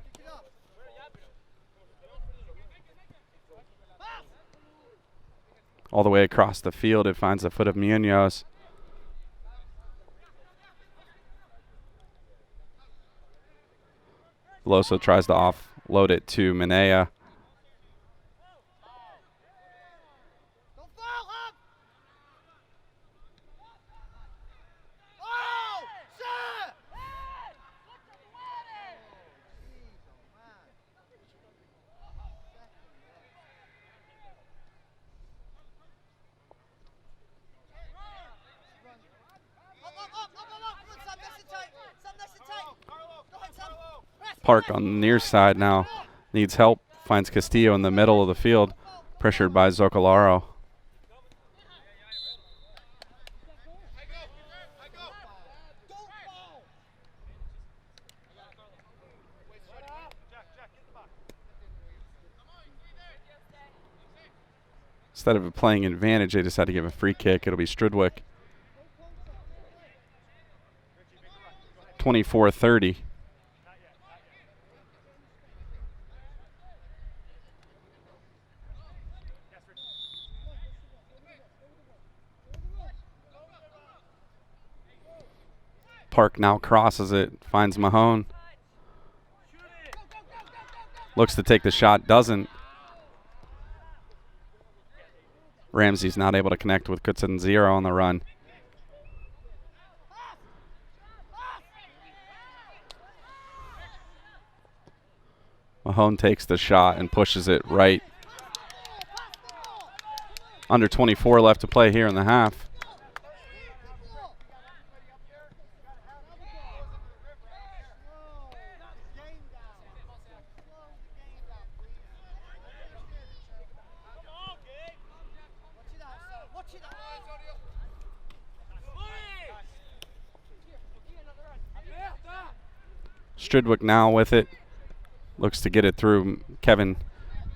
All the way across the field, it finds the foot of Munoz. Veloso tries to offload it to Minea. Park on the near side now needs help. Finds Castillo in the middle of the field, pressured by Zoccolaro. Instead of playing advantage, they decided to give a free kick. It'll be Stridwick. 24-30. Park now crosses it, finds Mahone. Looks to take the shot, doesn't. Ramsey's not able to connect with Kutsunziro on the run. Mahone takes the shot and pushes it right. Under 24 left to play here in the half. Stridwick now with it. Looks to get it through. Kevin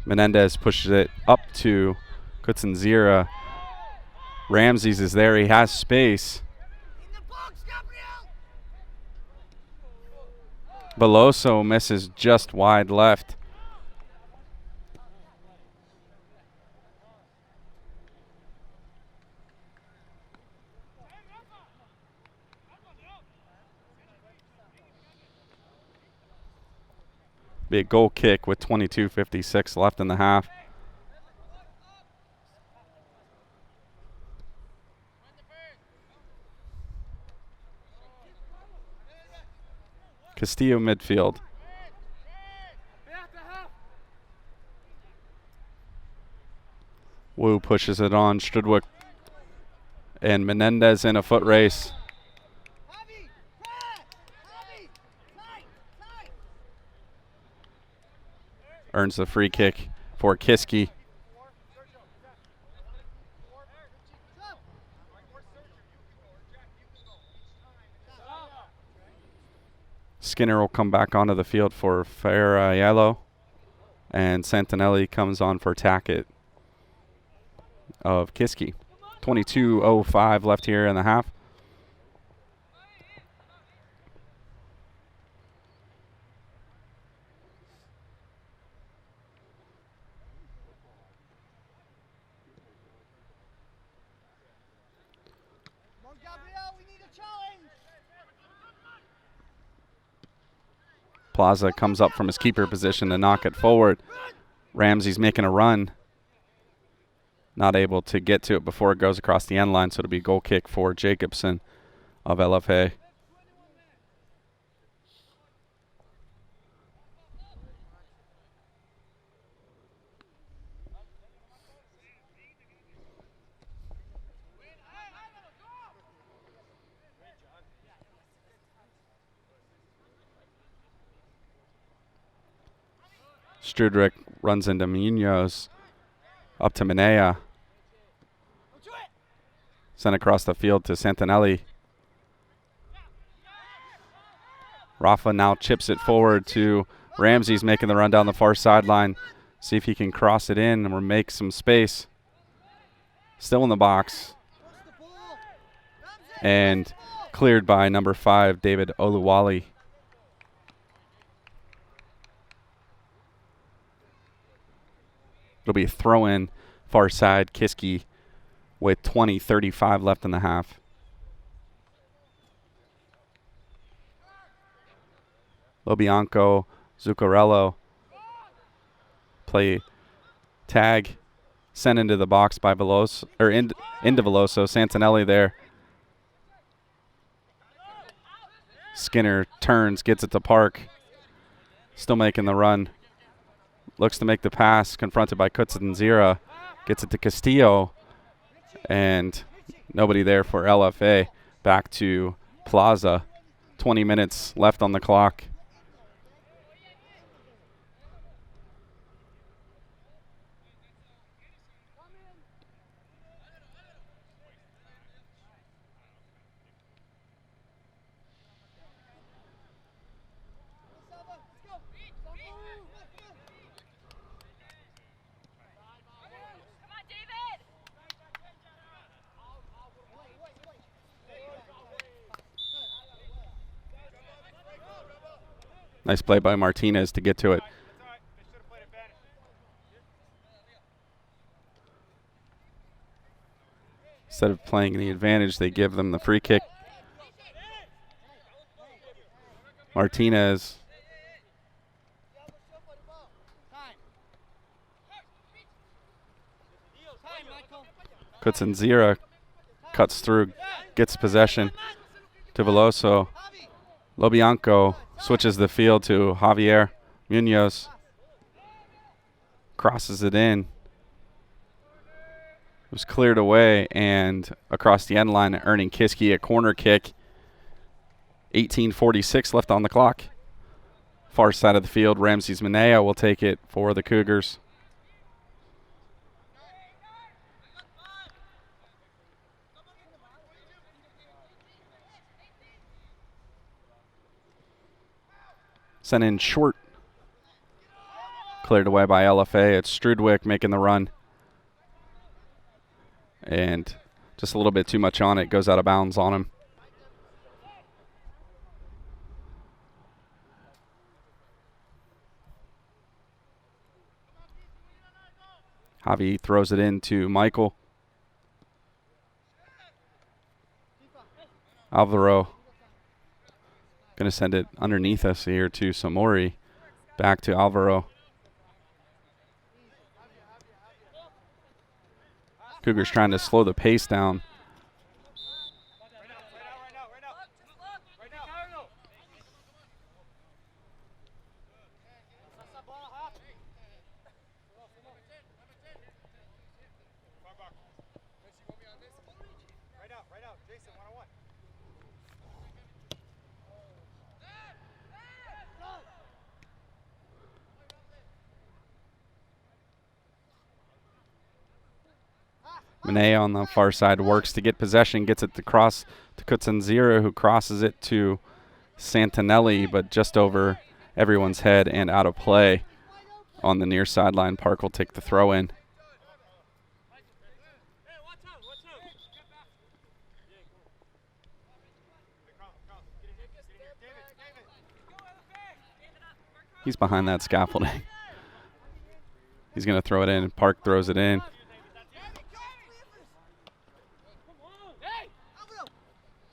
Menendez pushes it up to Kutsunzira. Ramses is there. He has space. Veloso misses just wide left. Be a goal kick with 22:56 left in the half. Castillo midfield. Wu pushes it on. Stridwick and Menendez in a foot race. Earns the free kick for Kiski. Skinner will come back onto the field for Ferraiello, and Santinelli comes on for Tackett of Kiski. 22:05 left here in the half. Plaza comes up from his keeper position to knock it forward. Ramsey's making a run. Not able to get to it before it goes across the end line, so it'll be a goal kick for Jacobson of LFA. Strudrick runs into Munoz, up to Minea. Sent across the field to Santinelli. Rafa now chips it forward to Ramsey's making the run down the far sideline. See if he can cross it in or make some space. Still in the box. And cleared by number 5, David Oluwale. It'll be a throw-in far side, Kiski, with 20:35 left in the half. Lobianco, Zuccarello play tag, sent into the box by Veloso, or into Veloso. Santinelli there. Skinner turns, gets it to Park. Still making the run. Looks to make the pass, confronted by Kutsinzira. Gets it to Castillo. And nobody there for LFA. Back to Plaza. 20 minutes left on the clock. Nice play by Martinez to get to it. Instead of playing the advantage, they give them the free kick. Martinez. Kutsinzira cuts through, gets possession to Veloso. Lobianco switches the field to Javier Munoz. Crosses it in. It was cleared away and across the end line, earning Kiski a corner kick. 18:46 left on the clock. Far side of the field, Ramses Mineo will take it for the Cougars. Sent in short. Cleared away by LFA. It's Strudwick making the run. And just a little bit too much on it. Goes out of bounds on him. Javi throws it in to Michael. Alvaro going to send it underneath us here to Samori. Back to Alvaro. Cougars trying to slow the pace down. Mineo on the far side works to get possession, gets it to cross to Kutsinzira, who crosses it to Santinelli, but just over everyone's head and out of play on the near sideline. Park will take the throw in. He's behind that scaffolding. He's going to throw it in. Park throws it in.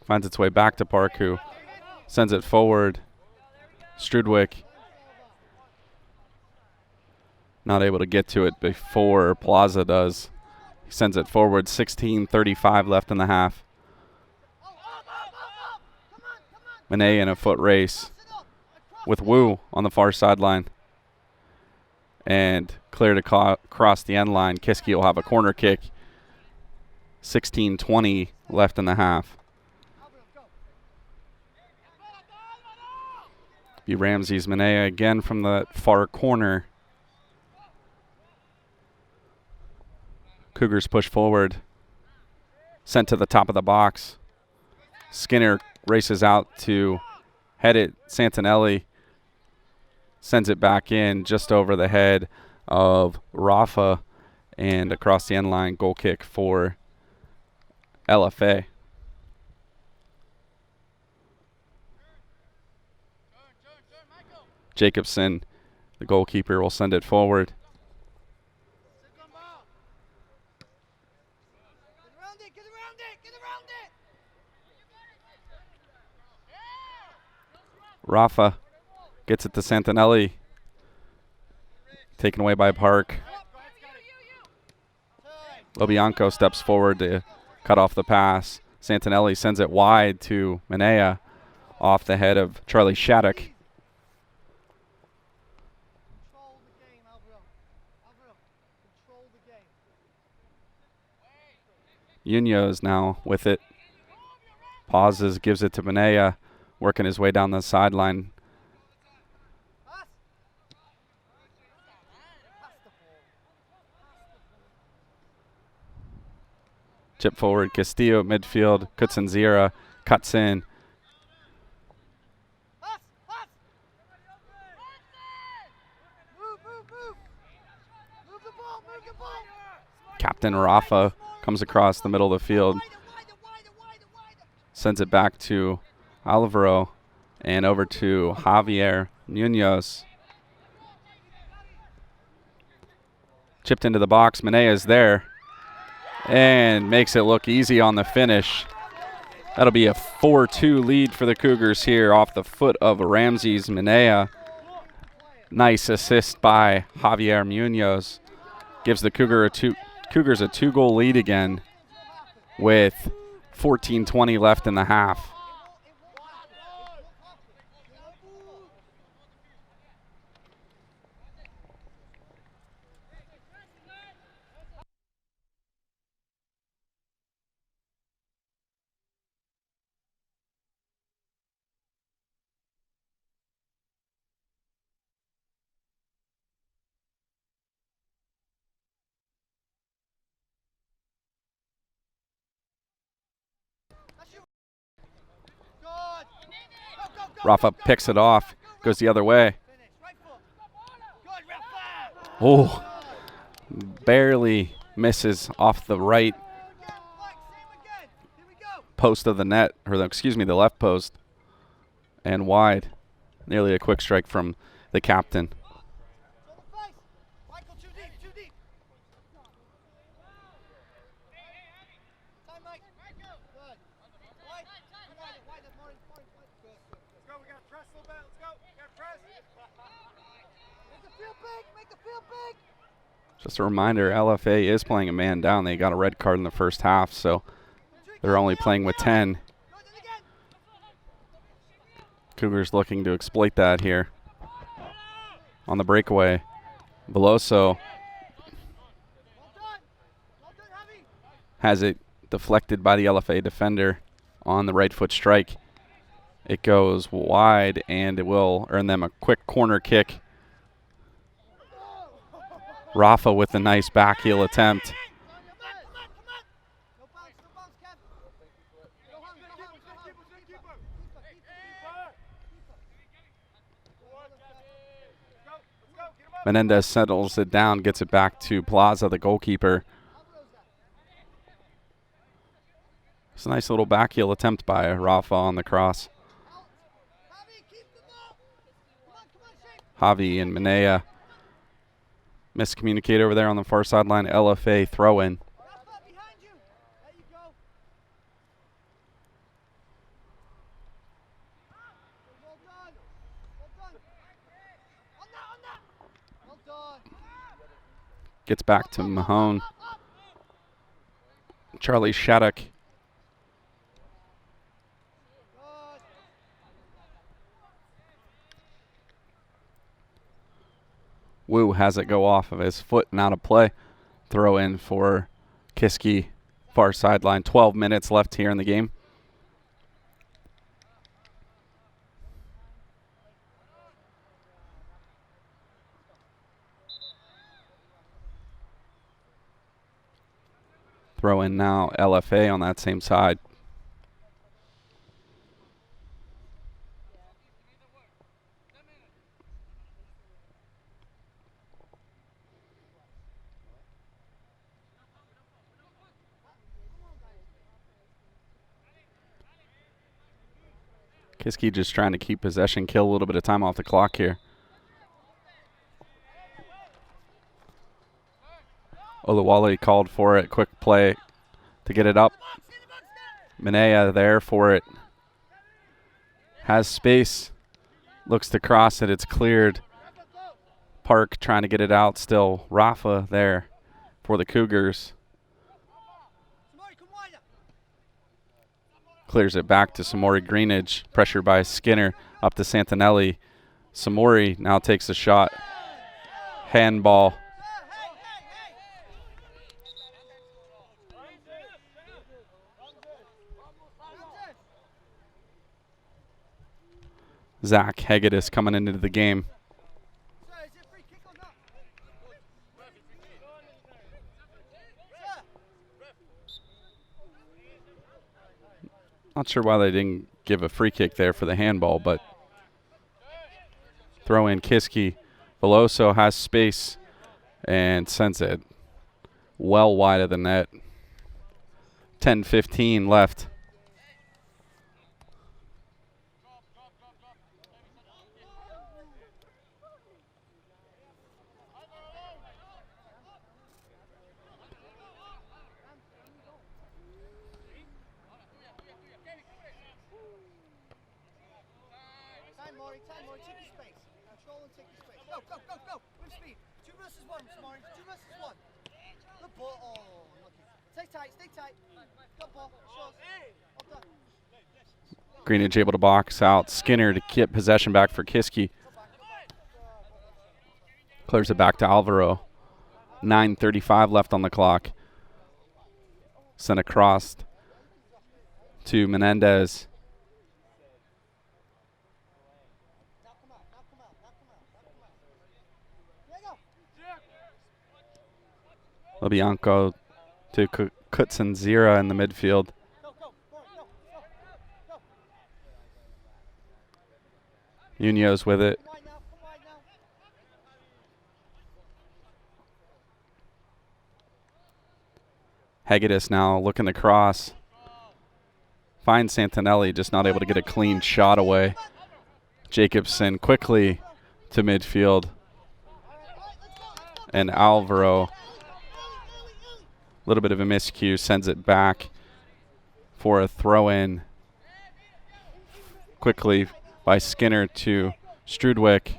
Finds its way back to Park, who sends it forward. Strudwick not able to get to it before Plaza does. He sends it forward. 16:35 left in the half. Manet in a foot race with Wu on the far sideline. And clear to cross the end line. Kiski will have a corner kick. 16:20 left in the half. Be Ramses Mineo again from the far corner. Cougars push forward. sent to the top of the box. Skinner races out to head it. Santinelli sends it back in just over the head of Rafa and across the end line. Goal kick for LFA. Jacobson, the goalkeeper, will send it forward. Get around it, get around it! Rafa gets it to Santinelli. Taken away by Park. Lobianco steps forward to cut off the pass. Santinelli sends it wide to Manea off the head of Charlie Shattuck. Control the game, Alvaro. Alvaro, control the game. Munoz now with it. Pauses, gives it to Manea, working his way down the sideline. Pass. Pass the ball. Chip forward, Castillo at midfield. Kutsinzira cuts in. Pass, pass. Move, move, move. Move the ball, move the ball. Captain Rafa comes across the middle of the field. Wider, wider, wider, wider, wider. Sends it back to Alvaro and over to Javier Munoz. Chipped into the box. Manea is there and makes it look easy on the finish. That'll be a 4-2 lead for the Cougars here off the foot of Ramses Manea. Nice assist by Javier Munoz. Gives the Cougars a 2-goal lead again with 14:20 left in the half. Good. Go, go, go, Rafa go, go, picks go, it off, go, go, goes the other way. Finish, right foot. Good, Rafa. Oh, barely misses off the right Again, Mike, same again. Here we go. post of the net, or the left post, and wide. Nearly a quick strike from the captain. Show the face. Michael, too deep, too deep. Time, Mike. Good. Wide, wide, more, good, good. Let's go. We got to press a little bit. Let's go. We got to press. Make it feel big, make it feel big. Just a reminder, LFA is playing a man down. They got a red card in the first half, so they're only playing with 10. Good, and again. Cougars looking to exploit that here. On the breakaway, Veloso Well done. Well done, Javi. has it deflected by the LFA defender on the right foot strike. It goes wide, and it will earn them a quick corner kick. Rafa with a nice back heel attempt. Come on. No bounce, Kev. Go home, go home, go home. Keeper. Menendez settles it down, gets it back to Plaza, the goalkeeper. It's a nice little back heel attempt by Rafa on the cross. Javi, keep the ball. Come on, Shane. Javi and Manea miscommunicate over there on the far sideline. LFA throw in. Rafa, behind you. There you go. Well done. Well done. On that. Well done. Gets back to Mahone. Charlie Shattuck. Good. Wu has it go off of his foot and out of play. Throw in for Kiski, far sideline. 12 minutes left here in the game. Throw in now LFA on that same side. Kiski just trying to keep possession, kill a little bit of time off the clock here. Oluwale called for it. Quick play to get it up. Minea there for it. Has space. Looks to cross it. It's cleared. Park trying to get it out still. Rafa there for the Cougars. Clears it back to Samori Greenidge. Pressure by Skinner up to Santinelli. Samori now takes a shot. Handball. Zach Hegedus coming into the game. Not sure why they didn't give a free kick there for the handball, but throw in Kiski. Veloso has space and sends it well wide of the net. 10:15 left. Time, Maury, take your space. Control and take your space. Go. With speed. 2 versus 1, Maury. 2 versus 1. Good ball. Oh, lucky. Stay tight. Good ball. Short. Well done. Greenidge able to box out Skinner to get possession back for Kiski. Clears it back to Alvaro. 9:35 left on the clock. Sent across to Menendez. LeBianco to Kutsanzira in the midfield. Munoz with it. Hegedus now looking to cross. Finds Santinelli, just not able to get a clean shot away. Jacobson quickly to midfield. And Alvaro, a little bit of a miscue, sends it back for a throw-in quickly by Skinner to Strudwick.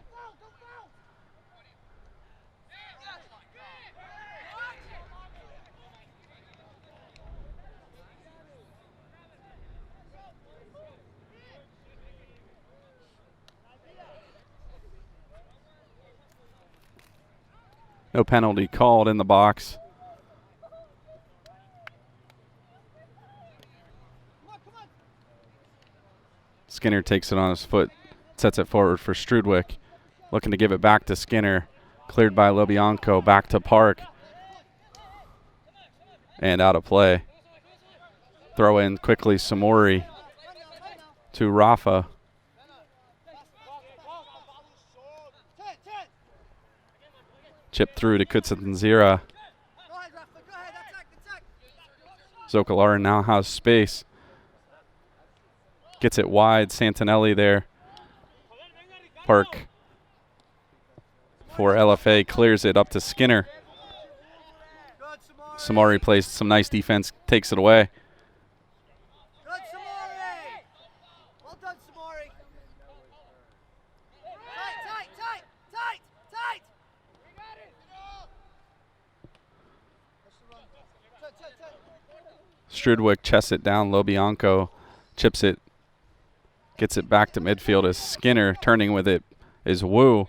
No penalty called in the box. Skinner takes it on his foot, sets it forward for Strudwick. Looking to give it back to Skinner. Cleared by LeBianco, back to Park. And out of play. Throw in quickly Samori to Rafa. Chip through to Kutsanzira. Zokalara now has space. Gets it wide. Santinelli there. Park for LFA clears it up to Skinner. Samori plays some nice defense, takes it away. Good, Samori. Well done, Samori. Tight. We got it. Strudwick chests it down. LeBianco chips it. Gets it back to midfield as Skinner. Turning with it is Wu.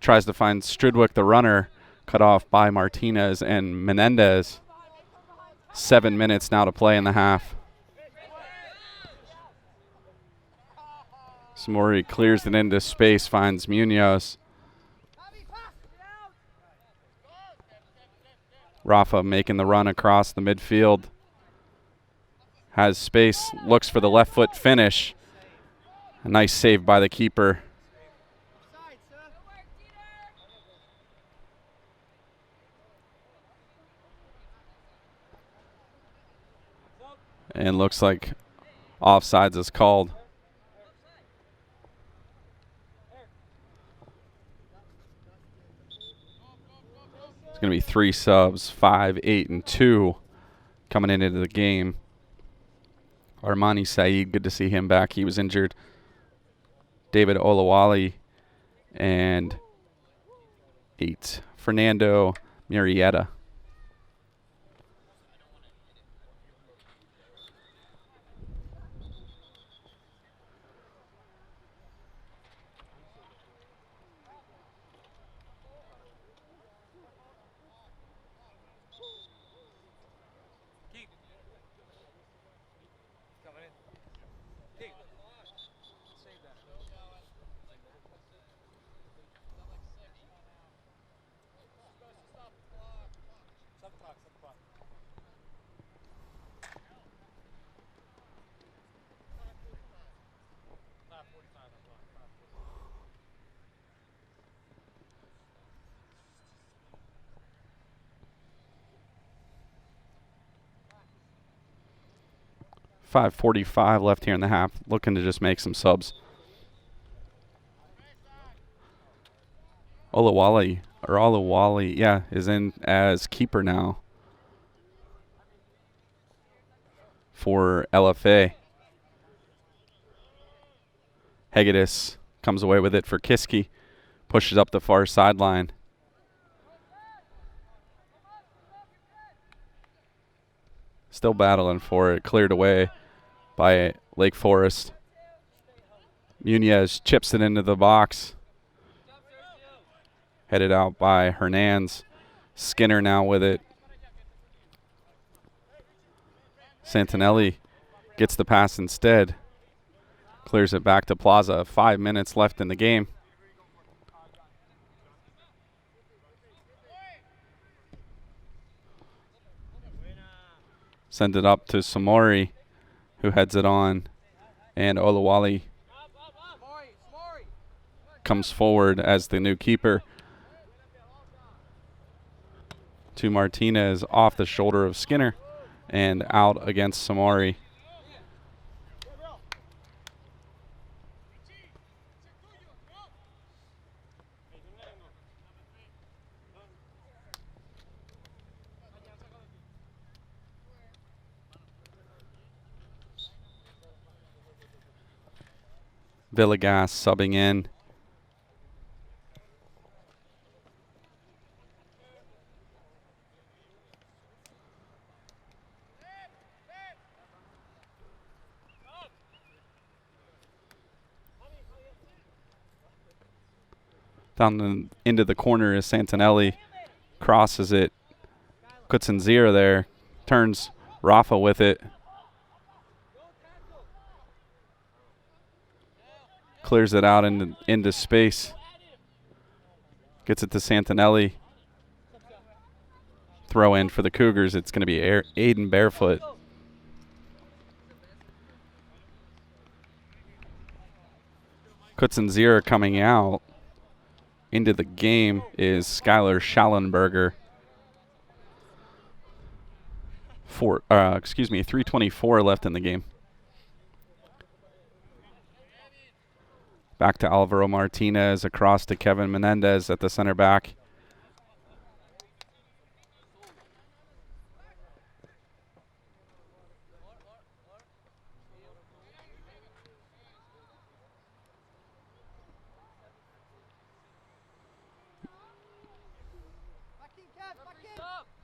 Tries to find Strudwick, the runner. Cut off by Martinez and Menendez. 7 minutes now to play in the half. Samori clears it into space, finds Munoz. Rafa making the run across the midfield. Has space, looks for the left foot finish. A nice save by the keeper. Offside, sir. And looks like offsides is called. It's going to be 3 subs, 5, 8, and 2 coming into the game. Armani Saeed, good to see him back. He was injured. David Olawale and 8, Fernando Murrieta. .45 left here in the half. Looking to just make some subs. Olawale, yeah, is in as keeper now for LFA. Hegedus comes away with it for Kiski. Pushes up the far sideline. Still battling for it. Cleared away by Lake Forest. Munez chips it into the box. Headed out by Hernandez. Skinner now with it. Santinelli gets the pass instead. Clears it back to Plaza. 5 minutes left in the game. Send it up to Samori, who heads it on. And Olawale comes forward as the new keeper. To Martinez off the shoulder of Skinner and out against Samori. Villegas subbing in. Down into the corner is Santinelli. Crosses it. Kutsinzira there. Turns Rafa with it. Clears it out into space. Gets it to Santinelli. Throw in for the Cougars. It's going to be Aiden Barefoot. Kutsinzira coming out. Into the game is Skylar Schallenberger. 3:24 left in the game. Back to Alvaro Martinez, across to Kevin Menendez at the center back.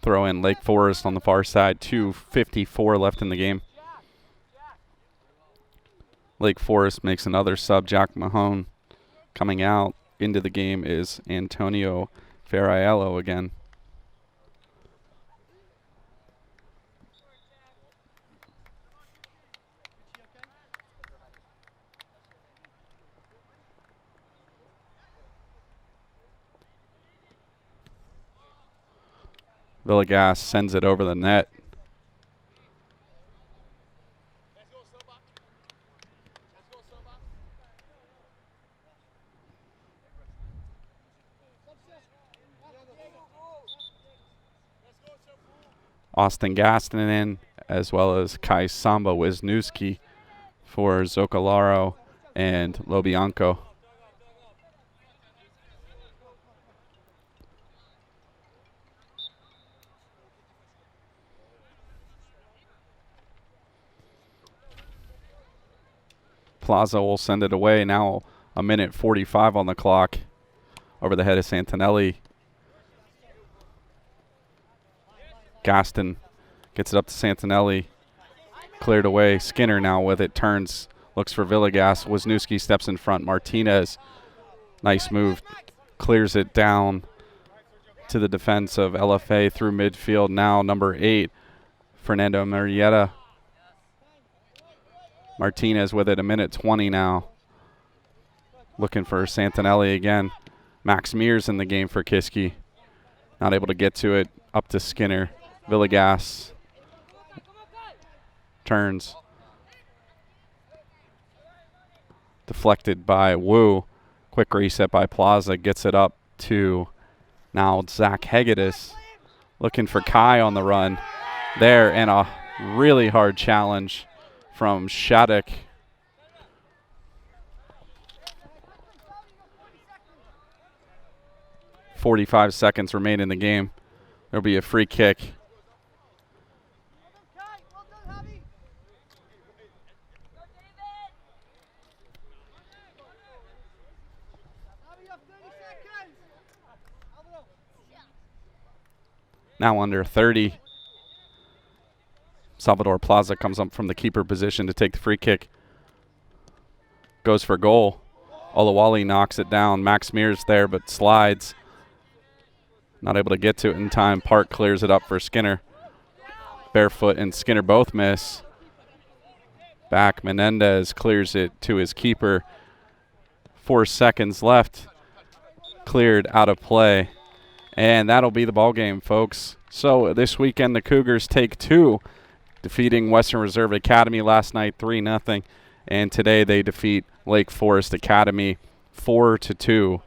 Throw in Lake Forest on the far side. 2:54 left in the game. Lake Forest makes another sub. Jack Mahone coming out. Into the game is Antonio Ferraiello again. Villegas sends it over the net. Austin Gastonen as well as Kai Samba Wisniewski for Zoccolaro and Lobianco. Plaza will send it away. Now a minute 45 on the clock over the head of Santinelli. Gaston gets it up to Santinelli. Cleared away. Skinner now with it. Turns. Looks for Villegas. Wisniewski steps in front. Martinez. Nice move. Clears it down to the defense of LFA through midfield. Now number 8, Fernando Murrieta. Martinez with it. A minute 20 now. Looking for Santinelli again. Max Mears in the game for Kiski. Not able to get to it. Up to Skinner. Villegas turns. Deflected by Wu. Quick reset by Plaza. Gets it up to now Zach Hegedus. Looking for Kai on the run. There, and a really hard challenge from Shattuck. .45 seconds remain in the game. There'll be a free kick. Now under 30. Salvador Plaza comes up from the keeper position to take the free kick. Goes for goal. Olawale knocks it down. Max Mears there, but slides. Not able to get to it in time. Park clears it up for Skinner. Barefoot and Skinner both miss. Back, Menendez clears it to his keeper. 4 seconds left. Cleared out of play. And that'll be the ball game, folks. So this weekend the Cougars take 2, defeating Western Reserve Academy last night 3-0. And today they defeat Lake Forest Academy 4-2.